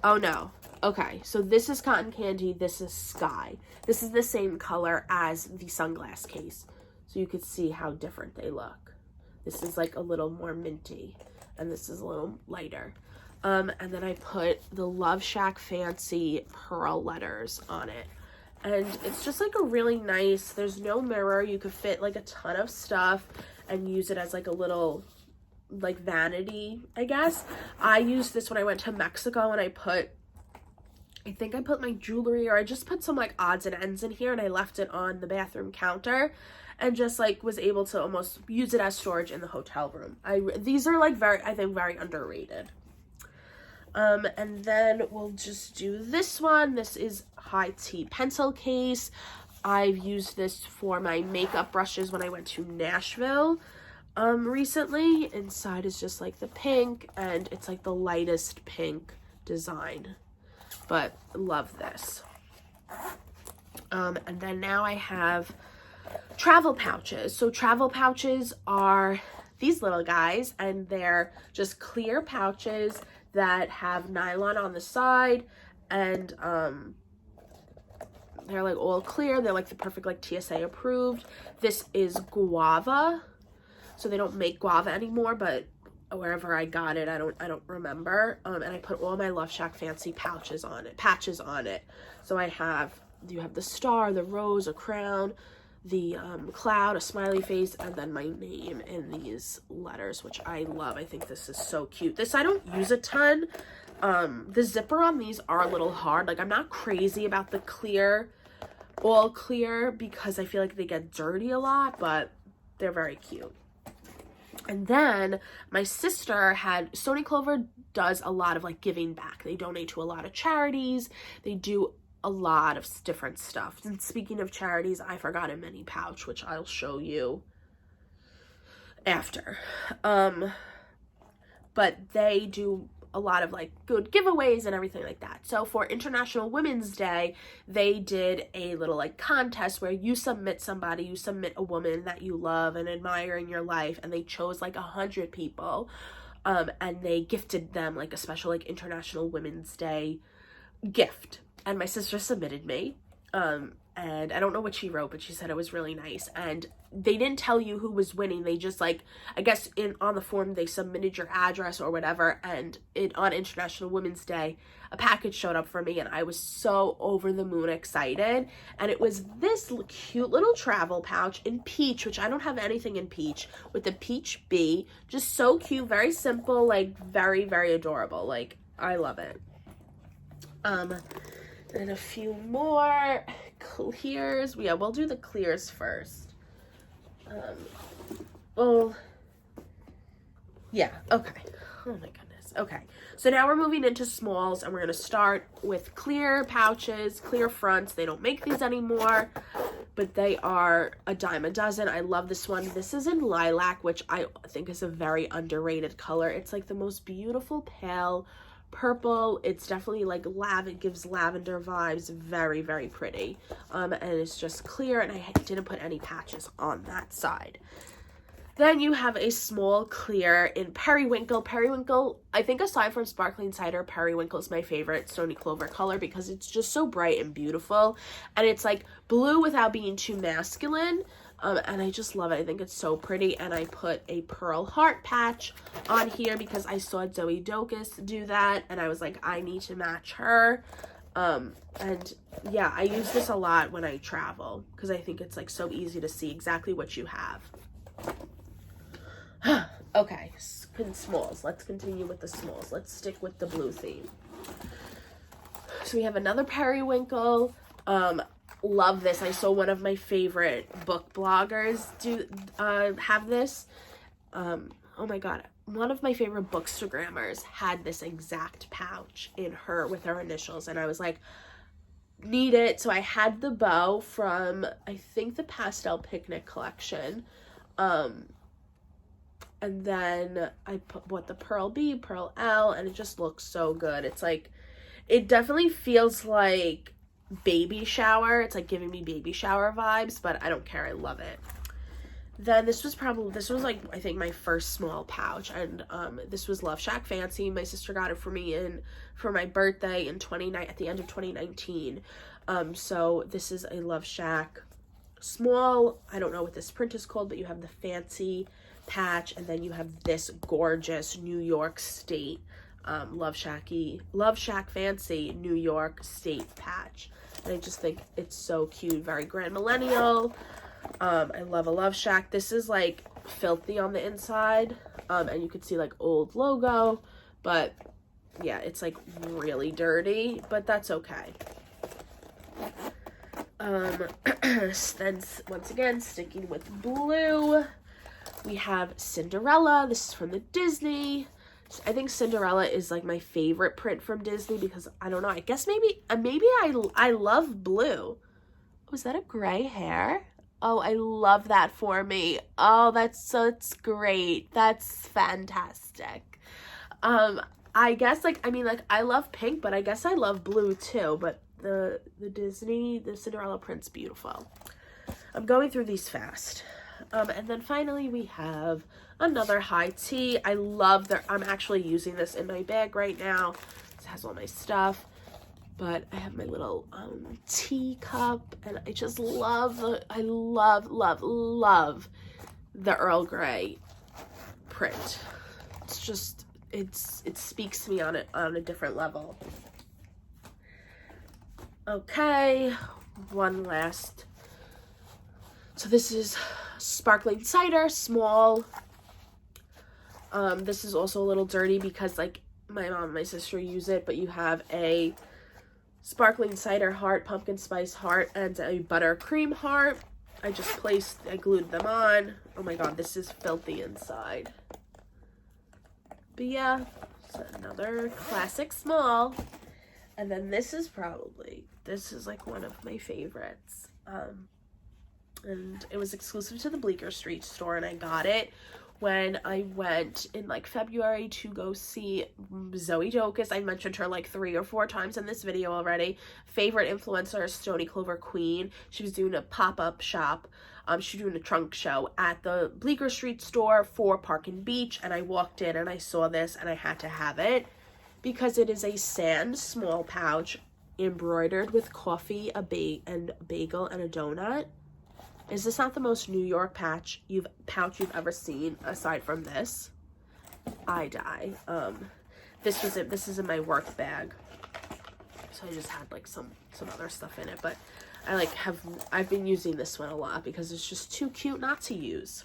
Oh no. Okay, so this is cotton candy, this is sky. This is the same color as the sunglass case, so you could see how different they look. This is like a little more minty, and this is a little lighter. And then I put the Love Shack Fancy pearl letters on it. And it's just like a really nice, there's no mirror, you could fit like a ton of stuff and use it as like a little like vanity, I guess. I used this when I went to Mexico, and I think I put my jewelry, or I just put some like odds and ends in here, and I left it on the bathroom counter and just like was able to almost use it as storage in the hotel room. These are like I think very underrated. And then we'll just do this one. This is High Tea pencil case. I've used this for my makeup brushes when I went to Nashville. recently. Inside is just like the pink, and it's like the lightest pink design, but love this. And then now I have travel pouches. So travel pouches are these little guys, and they're just clear pouches that have nylon on the side, and they're like all clear. They're like the perfect like TSA approved. This is guava, so they don't make guava anymore, but wherever I got it, I don't remember. And I put all my Love Shack fancy patches on it. So you have the star, the rose, a crown, the cloud, a smiley face, and then my name in these letters, which I love. I think this is so cute. This I don't use a ton. The zipper on these are a little hard. Like, I'm not crazy about the clear, all clear, because I feel like they get dirty a lot, but they're very cute. And then my sister had, Stoney Clover does a lot of like giving back. They donate to a lot of charities. They do a lot of different stuff. And speaking of charities, I forgot a mini pouch, which I'll show you after. But they do a lot of like good giveaways and everything like that. So for International Women's Day, they did a little like contest where you submit a woman that you love and admire in your life, and they chose like 100 people, and they gifted them like a special like International Women's Day gift. And my sister submitted me, and I don't know what she wrote, but she said it was really nice. And they didn't tell you who was winning. They just like, I guess on the form they submitted your address or whatever, and on International Women's Day a package showed up for me, and I was so over the moon excited. And it was this cute little travel pouch in peach, which I don't have anything in peach, with the peach bee. Just so cute, very simple, like very, very adorable. Like, I love it. And a few more clears. Yeah, we'll do the clears first. Yeah, okay. Oh my goodness. Okay, so now we're moving into smalls, and we're going to start with clear pouches, clear fronts. They don't make these anymore, but they are a dime a dozen. I love this one. This is in lilac, which I think is a very underrated color. It's like the most beautiful pale purple. It's definitely like it gives lavender vibes. Very, very pretty. And it's just clear, and I didn't put any patches on that side. Then you have a small clear in periwinkle. Periwinkle, I think aside from sparkling cider, periwinkle is my favorite Stoney Clover color because it's just so bright and beautiful, and it's like blue without being too masculine. And I just love it. I think it's so pretty. And I put a pearl heart patch on here because I saw Zoe Docus do that, and I was like, I need to match her. And yeah, I use this a lot when I travel because I think it's like so easy to see exactly what you have. Okay, smalls. Let's continue with the smalls. Let's stick with the blue theme. So we have another periwinkle. Love this. I saw one of my favorite book bloggers have this. Oh my god, one of my favorite bookstagrammers had this exact pouch with her initials, and I was like, need it. So I had the bow from, I think, the Pastel Picnic collection, and then I bought the Pearl B, Pearl L, and it just looks so good. It's like, it definitely feels like baby shower. It's like giving me baby shower vibes, but I don't care. I love it. Then this was like, I think, my first small pouch, and this was Love Shack Fancy. My sister got it for me for my birthday at the end of 2019. So this is a Love Shack small. I don't know what this print is called, but you have the fancy patch, and then you have this gorgeous New York State Love Shack Fancy New York State patch. And I just think it's so cute, very grand millennial. I love a Love Shack. This is like filthy on the inside, and you can see like old logo, but yeah, it's like really dirty, but that's okay. Then once again, sticking with blue, we have Cinderella. This is from the Disney. I think Cinderella is like my favorite print from Disney because I don't know. I guess maybe I love blue. Was that a gray hair? Oh, I love that for me. Oh, that's great. That's fantastic. I guess, like, I mean, like, I love pink, but I guess I love blue too, but the Cinderella print's beautiful. I'm going through these fast. And then finally we have another high tea. I love I'm actually using this in my bag right now. This has all my stuff, but I have my little tea cup, and I just love I love the Earl Grey print. It's just, it speaks to me on a different level. Okay, one last. So this is sparkling cider, small. This is also a little dirty because, like, my mom and my sister use it, but you have a sparkling cider heart, pumpkin spice heart, and a buttercream heart. I glued them on. Oh my god, this is filthy inside. But yeah, so another classic small. And then this is like one of my favorites. And it was exclusive to the Bleecker Street store, and I got it when I went in like February to go see Zoe Docus. I mentioned her like 3 or 4 times in this video already. Favorite influencer, Stoney Clover Queen. She was doing a pop-up shop. She was doing a trunk show at the Bleecker Street store for Park and Beach, and I walked in and I saw this and I had to have it because it is a sand small pouch embroidered with coffee, a bagel, and a donut. Is this not the most New York pouch you've ever seen aside from this? I die. This is in my work bag. So I just had like some other stuff in it, but I've been using this one a lot because it's just too cute not to use.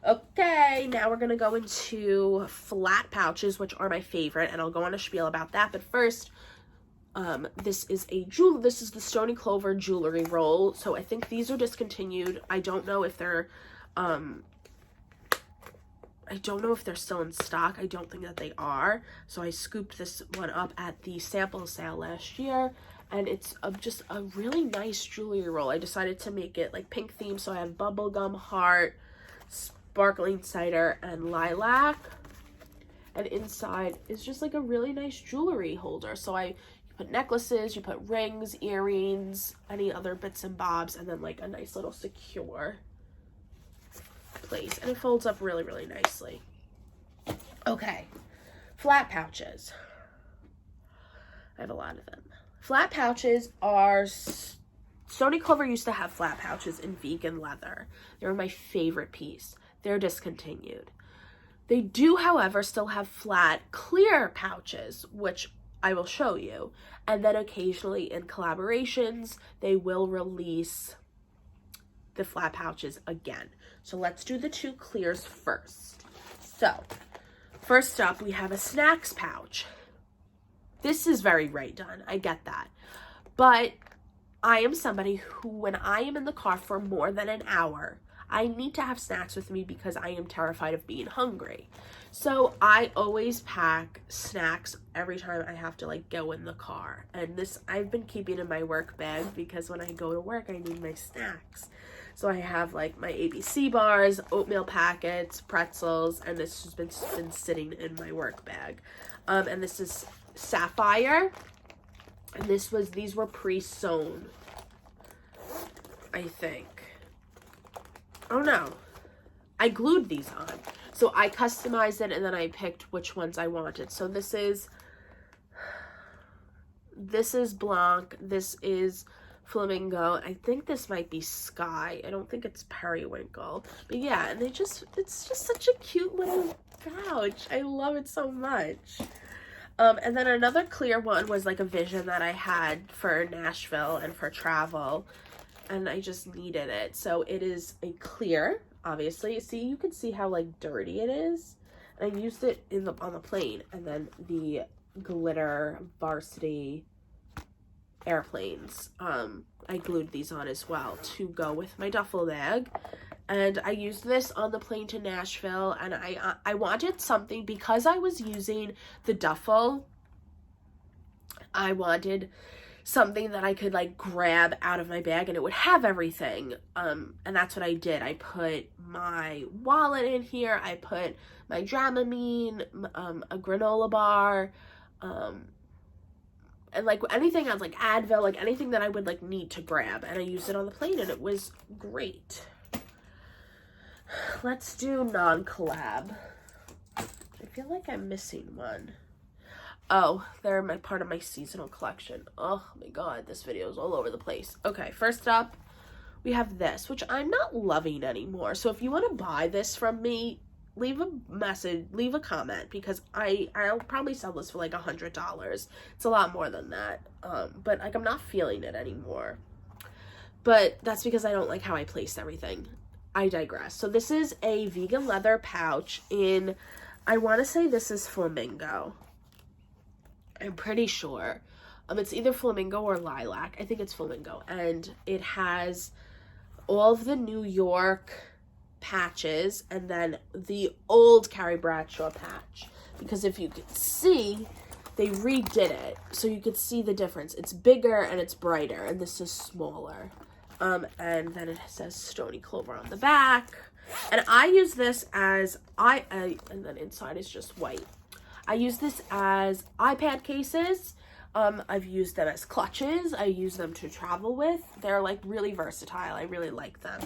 Okay, now we're gonna go into flat pouches, which are my favorite, and I'll go on a spiel about that. But first, this is the Stoney Clover jewelry roll. So I think these are discontinued. I don't know if they're still in stock. I don't think that they are. So I scooped this one up at the sample sale last year, and it's just a really nice jewelry roll. I decided to make it like pink theme, so I have bubblegum heart, sparkling cider, and lilac. And inside is just like a really nice jewelry holder. So you put necklaces, you put rings, earrings, any other bits and bobs, and then like a nice little secure place. And it folds up really, really nicely. Okay, flat pouches. I have a lot of them. Flat pouches are, Stoney Clover used to have flat pouches in vegan leather. They were my favorite piece. They're discontinued. They do, however, still have flat clear pouches, which I will show you. And then occasionally in collaborations, they will release the flat pouches again. So let's do the 2 clears first. So first up, we have a snacks pouch. This is very right done. I get that. But I am somebody who, when I am in the car for more than an hour, I need to have snacks with me because I am terrified of being hungry. So I always pack snacks every time I have to like go in the car. And this I've been keeping in my work bag because when I go to work, I need my snacks. So I have like my ABC bars, oatmeal packets, pretzels, and this has been sitting in my work bag. And this is sapphire. And these were pre-sewn, I think. Oh no, I glued these on. So I customized it and then I picked which ones I wanted. So this is Blanc, this is Flamingo. I think this might be Sky. I don't think it's Periwinkle. But yeah, and it's just such a cute little pouch. I love it so much. And then another clear one was like a vision that I had for Nashville and for travel. And I just needed it. So it is a clear, obviously. See, you can see how like dirty it is. And I used it on the plane. And then the glitter varsity airplanes. I glued these on as well to go with my duffel bag. And I used this on the plane to Nashville. And I wanted something, because I was using the duffel, I wanted something that I could like grab out of my bag and it would have everything. And that's what I did. I put my wallet in here. I put my Dramamine, a granola bar, and like anything else, like Advil, like anything that I would like need to grab. And I used it on the plane and it was great. Let's do non-collab. I feel like I'm missing one. Oh, they're part of my seasonal collection. Oh my god, this video is all over the place. Okay, first up, we have this, which I'm not loving anymore. So if you want to buy this from me, leave a message, leave a comment, because I'll probably sell this for like $100. It's a lot more than that. But like I'm not feeling it anymore. But that's because I don't like how I placed everything. I digress. So this is a vegan leather pouch in, I want to say this is flamingo. I'm pretty sure. It's either flamingo or lilac. I think it's flamingo. And it has all of the New York patches and then the old Carrie Bradshaw patch. Because if you could see, they redid it. So you could see the difference. It's bigger and it's brighter. And this is smaller. And then it says Stoney Clover on the back. And I use this as, and then inside is just white. I use this as iPad cases. I've used them as clutches. I use them to travel with. They're like really versatile. I really like them.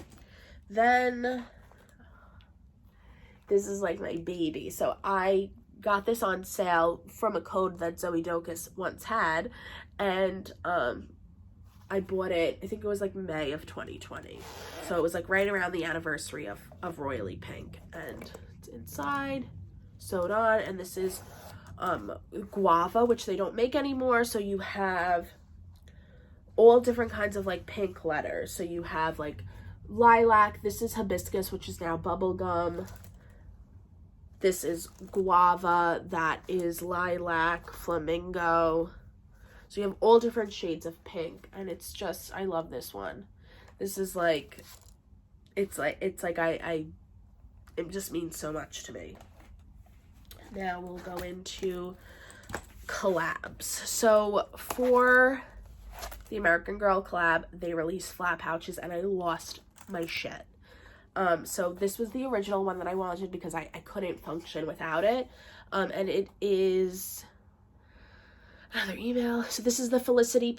Then this is like my baby. So I got this on sale from a code that Zoe Docus once had. And I bought it, I think it was like May of 2020. So it was like right around the anniversary of Royally Pink. And it's inside. Sewed on, and this is guava, which they don't make anymore. So you have all different kinds of like pink letters. So you have like lilac, this is hibiscus, which is now bubblegum. This is guava, that is lilac, flamingo. So you have all different shades of pink, and it's just, I love this one. This is like, it just means so much to me. Now we'll go into collabs. So for the American Girl collab, they released flat pouches and I lost my shit. So this was the original one that I wanted because I couldn't function without it. And it is another email. So this is the Felicity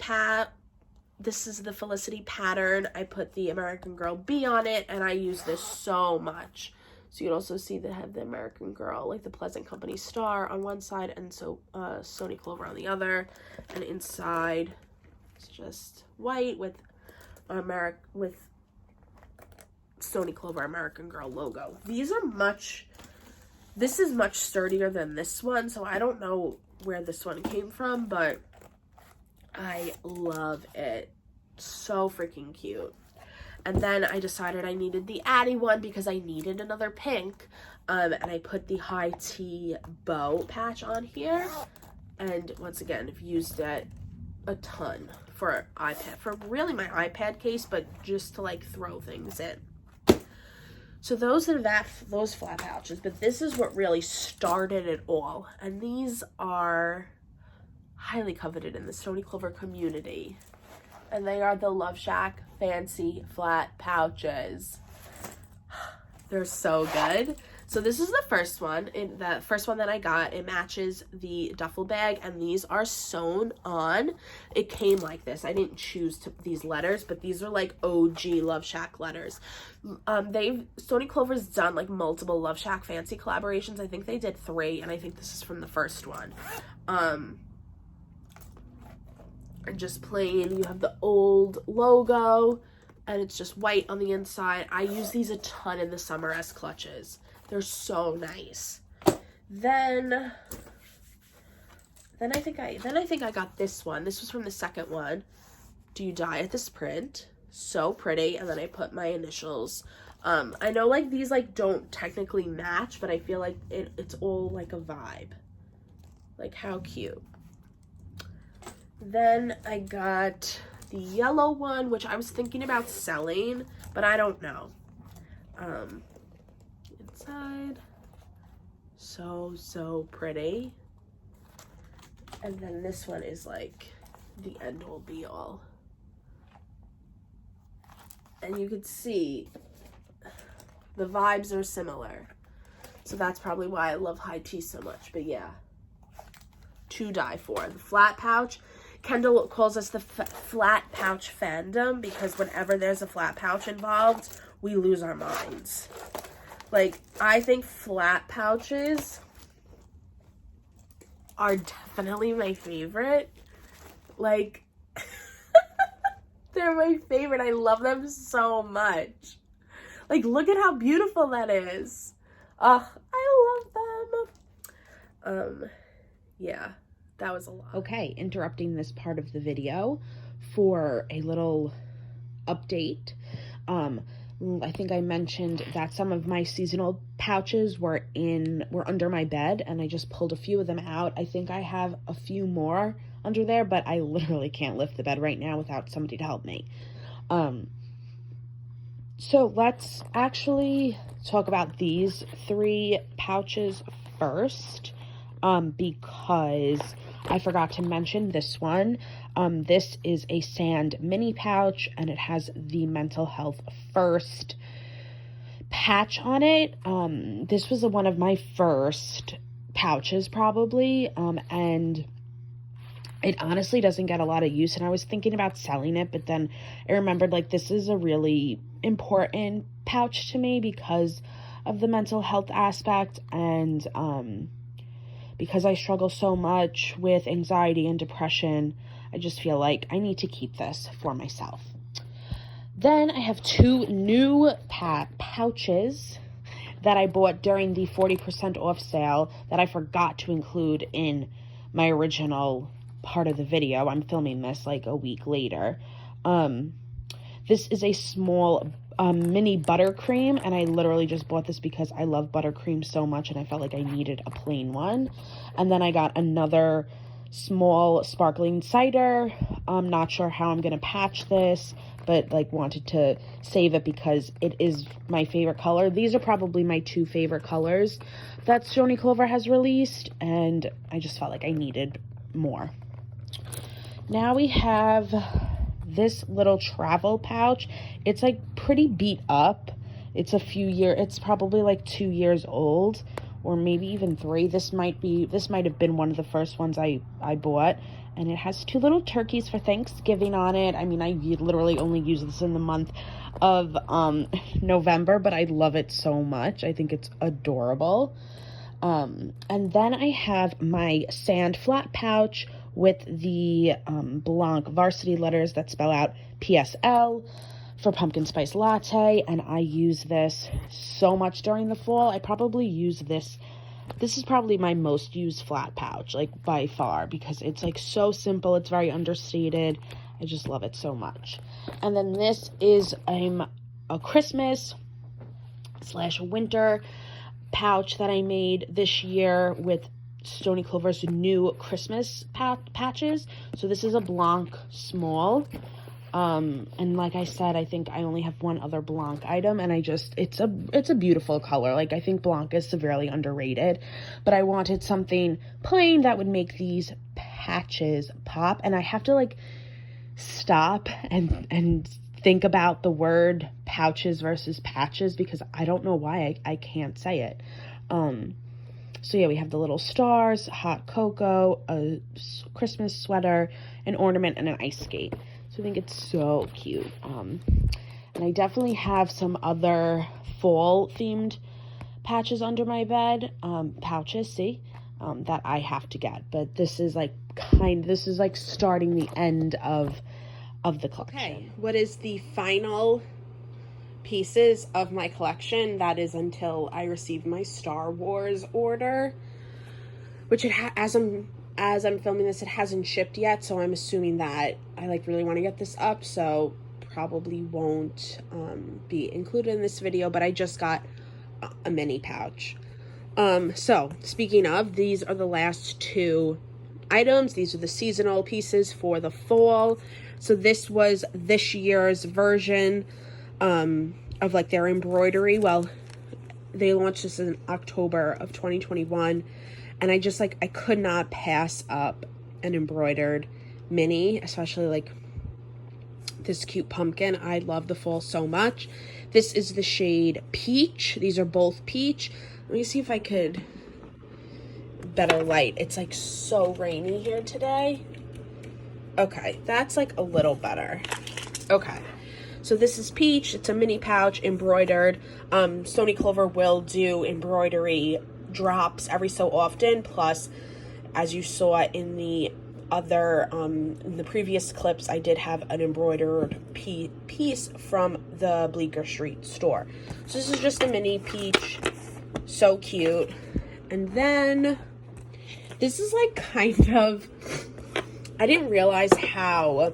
pattern. I put the American Girl B on it and I use this so much. So you can also see they have the American Girl, like the Pleasant Company star on one side, and so Stoney Clover on the other. And inside, it's just white with Stoney Clover American Girl logo. This is much sturdier than this one, so I don't know where this one came from, but I love it. So freaking cute. And then I decided I needed the Addie one because I needed another pink. And I put the high tea bow patch on here. And once again, I've used it a ton for iPad, for really my iPad case, but just to like throw things in. So those are those flat pouches, but this is what really started it all. And these are highly coveted in the Stoney Clover community. And they are the Love Shack fancy flat pouches. They're so good. So this is the first one. The first one that I got. It matches the duffel bag, and these are sewn on. It came like this. I didn't choose these letters, but these are like OG Love Shack letters. Stoney Clover's done like multiple Love Shack fancy collaborations. I think they did 3, and I think this is from the first one. And just plain, you have the old logo, and it's just white on the inside. I use these a ton in the summer as clutches. They're so nice. Then I think I got this one. This was from the second one. Do You Die at This Print? So pretty. And then I put my initials. I know like these like don't technically match, but I feel like it's all like a vibe. Like how cute. Then I got the yellow one, which I was thinking about selling, but I don't know. Inside, so pretty. And then this one is like the end all be all. And you could see the vibes are similar. So that's probably why I love high tea so much. But yeah, to die for. The flat pouch. Kendall calls us the flat pouch fandom because whenever there's a flat pouch involved, we lose our minds. Like, I think flat pouches are definitely my favorite. Like, they're my favorite. I love them so much. Like, look at how beautiful that is. I love them. Yeah, that was a lot. Okay, interrupting this part of the video for a little update. I think I mentioned that some of my seasonal pouches were under my bed, and I just pulled a few of them out. I think I have a few more under there, but I literally can't lift the bed right now without somebody to help me. So let's actually talk about these 3 pouches first, because I forgot to mention this one. This is a sand mini pouch, and it has the mental health first patch on it. This was one of my first pouches probably, and it honestly doesn't get a lot of use, and I was thinking about selling it, but then I remembered, like, this is a really important pouch to me because of the mental health aspect, and because I struggle so much with anxiety and depression, I just feel like I need to keep this for myself. Then I have 2 new pouches that I bought during the 40% off sale that I forgot to include in my original part of the video. I'm filming this like a week later. This is a small mini buttercream, and I literally just bought this because I love buttercream so much and I felt like I needed a plain one. And then I got another small sparkling cider. I'm not sure how I'm gonna patch this, but like wanted to save it because it is my favorite color. These are probably my 2 favorite colors that Stoney Clover has released, and I just felt like I needed more. Now we have this little travel pouch. It's like pretty beat up. It's it's probably like 2 years old, or maybe even 3. This might have been one of the first ones I bought, and it has 2 little turkeys for Thanksgiving on it. I mean, I literally only use this in the month of November, but I love it so much. I think it's adorable. And then I have my sand flat pouch with the Blanc varsity letters that spell out PSL for pumpkin spice latte, and I use this so much during the fall. I probably use this. This is probably my most used flat pouch, like by far, because it's like so simple. It's very understated. I just love it so much. And then this is a Christmas / winter pouch that I made this year with Stoney Clover's new Christmas patches. So this is a Blanc small. And like I said, I think I only have one other Blanc item, and it's a beautiful color. Like, I think Blanc is severely underrated, but I wanted something plain that would make these patches pop. And I have to like stop and think about the word pouches versus patches because I don't know why I can't say it. So yeah, we have the little stars, hot cocoa, a Christmas sweater, an ornament, and an ice skate. So I think it's so cute. And I definitely have some other fall themed patches under my bed, pouches, that I have to get. But this is like starting the end of the collection. Okay, what is the final pieces of my collection? That is until I receive my Star Wars order, which as I'm filming this, it hasn't shipped yet, so I'm assuming that I like really want to get this up, so probably won't be included in this video, but I just got a mini pouch. So speaking of, these are the last 2 items. These are the seasonal pieces for the fall. So this was this year's version of like their embroidery. Well, they launched this in October of 2021, and I just I could not pass up an embroidered mini, especially like this cute pumpkin. I love the fall so much. This is the shade Peach. These are both peach. Let me see if I could better light. It's like so rainy here today. Okay, that's like a little better. Okay, so this is Peach. It's a mini pouch, embroidered. Stoney Clover will do embroidery drops every so often. Plus, as you saw in the other, in the previous clips, I did have an embroidered piece from the Bleecker Street store. So this is just a mini Peach. So cute. And then this is like kind of, I didn't realize how,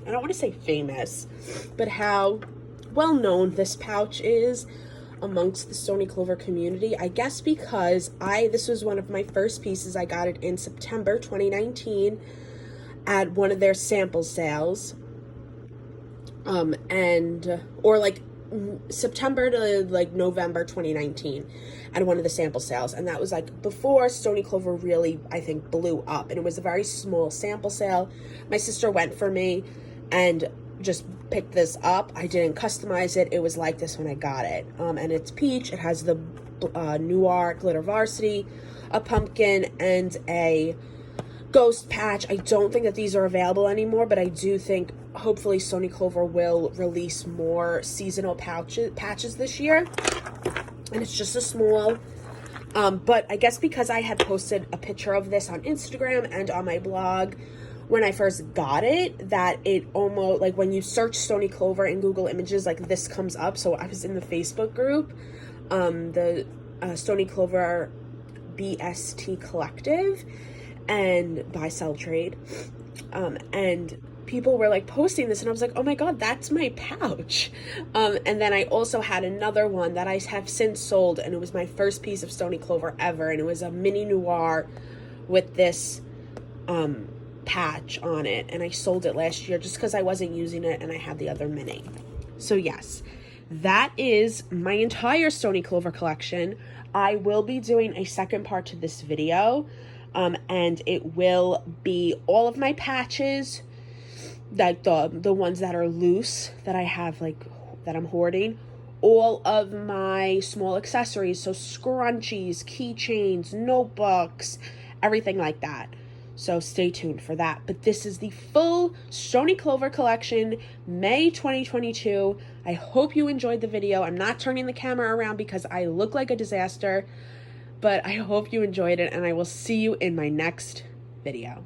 I don't want to say famous, but how well known this pouch is amongst the Stoney Clover community. I guess because this was one of my first pieces. I got it in September 2019 at one of their sample sales. Or like September to like November 2019 at one of the sample sales. And that was like before Stoney Clover really, I think, blew up. And it was a very small sample sale. My sister went for me and just picked this up. I didn't customize it. It was like this when I got it. And it's peach. It has the Noir Glitter Varsity, a pumpkin, and a ghost patch. I don't think that these are available anymore, but I do think hopefully Stoney Clover will release more seasonal patches this year. And it's just a small, but I guess because I had posted a picture of this on Instagram and on my blog when I first got it, that it almost, like when you search Stoney Clover in Google Images, like this comes up. So I was in the Facebook group, the Stoney Clover BST Collective and Buy Sell Trade, and people were like posting this, and I was like, oh my god, that's my pouch. And then I also had another one that I have since sold, and it was my first piece of Stoney Clover ever, and it was a mini noir with this patch on it, and I sold it last year just because I wasn't using it and I had the other mini. So yes, that is my entire Stoney Clover collection. I will be doing a second part to this video, and it will be all of my patches, like the ones that are loose that I have, like that I'm hoarding, all of my small accessories, so scrunchies, keychains, notebooks, everything like that. So stay tuned for that. But this is the full Stoney Clover collection, May 2022. I hope you enjoyed the video. I'm not turning the camera around because I look like a disaster, but I hope you enjoyed it, and I will see you in my next video.